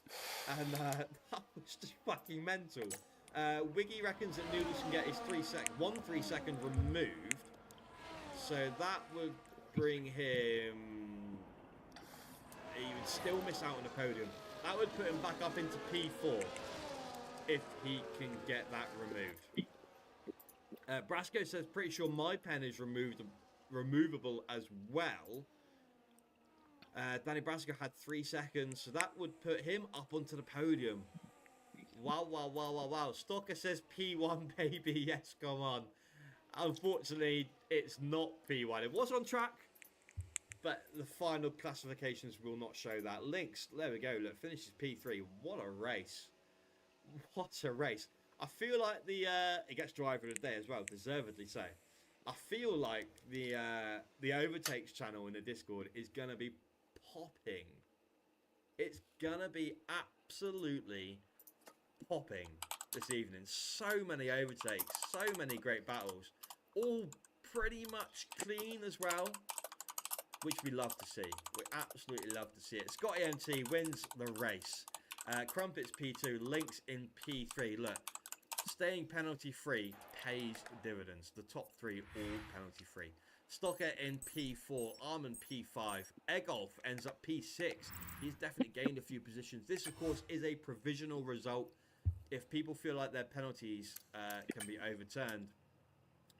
And that was just fucking mental. Wiggy reckons that Noodles can get his 3 second removed. So that would bring him... He would still miss out on the podium. That would put him back up into P4 if he can get that removed. Brasco says, pretty sure my pen is removable as well. Danny Brasco had 3 seconds, so that would put him up onto the podium. Wow, wow, wow, wow, wow. Stocker says P1, baby. Yes, come on. Unfortunately, it's not P1. It was on track, but the final classifications will not show that. Lynx, there we go. Look, finishes P3. What a race. What a race. I feel like he gets driver of the day as well, deservedly so. I feel like the overtakes channel in the Discord is going to be popping. It's going to be absolutely popping this evening. So many overtakes, so many great battles. All pretty much clean as well, which we love to see. We absolutely love to see it. Scotty MT wins the race. Crumpets P2, Lynx in P3. Look, staying penalty free pays dividends. The top 3 all penalty free. Stocker in P4, Armin P5, Egolf ends up P6. He's definitely gained a few positions. This, of course, is a provisional result. If people feel like their penalties can be overturned,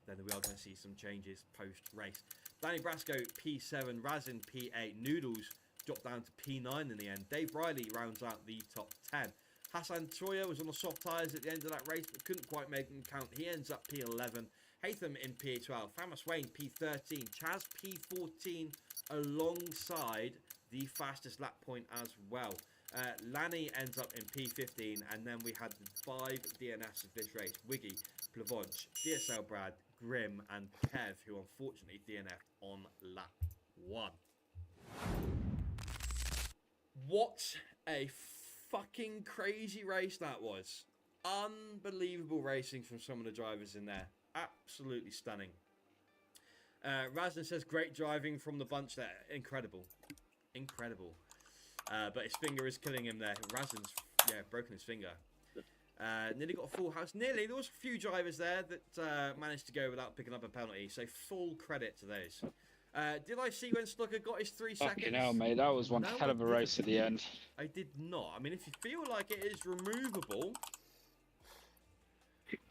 then we are going to see some changes post-race. Danny Brasco, P7, Razin, P8, Noodles dropped down to P9 in the end. Dave Riley rounds out the top 10. Hassan Troyer was on the soft tyres at the end of that race, but couldn't quite make them count. He ends up P11. Haytham in P12. Famas Wayne, P13. Chaz, P14, alongside the fastest lap point as well. Lanny ends up in P15, and then we had the 5 DNFs of this race. Wiggy, Plavoj, DSL Brad, Grim, and Kev, who unfortunately DNF'd on lap 1. What a fucking crazy race that was. Unbelievable racing from some of the drivers in there. Absolutely stunning. Razin says, great driving from the bunch there. Incredible. Incredible. But his finger is killing him there. Razin's, broken his finger. Nearly got a full house. Nearly. There was a few drivers there that managed to go without picking up a penalty. So full credit to those. Did I see when Stucker got his 3 seconds? Fucking hell, mate. That was one hell of a race at the end. I did not. I mean, if you feel like it is removable,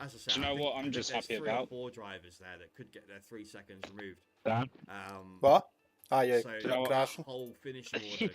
as I said, do you know what I'm just happy about? 3 or 4 drivers there that could get their 3 seconds removed. Dan? What? Ah, yeah, so crashing. whole finishing order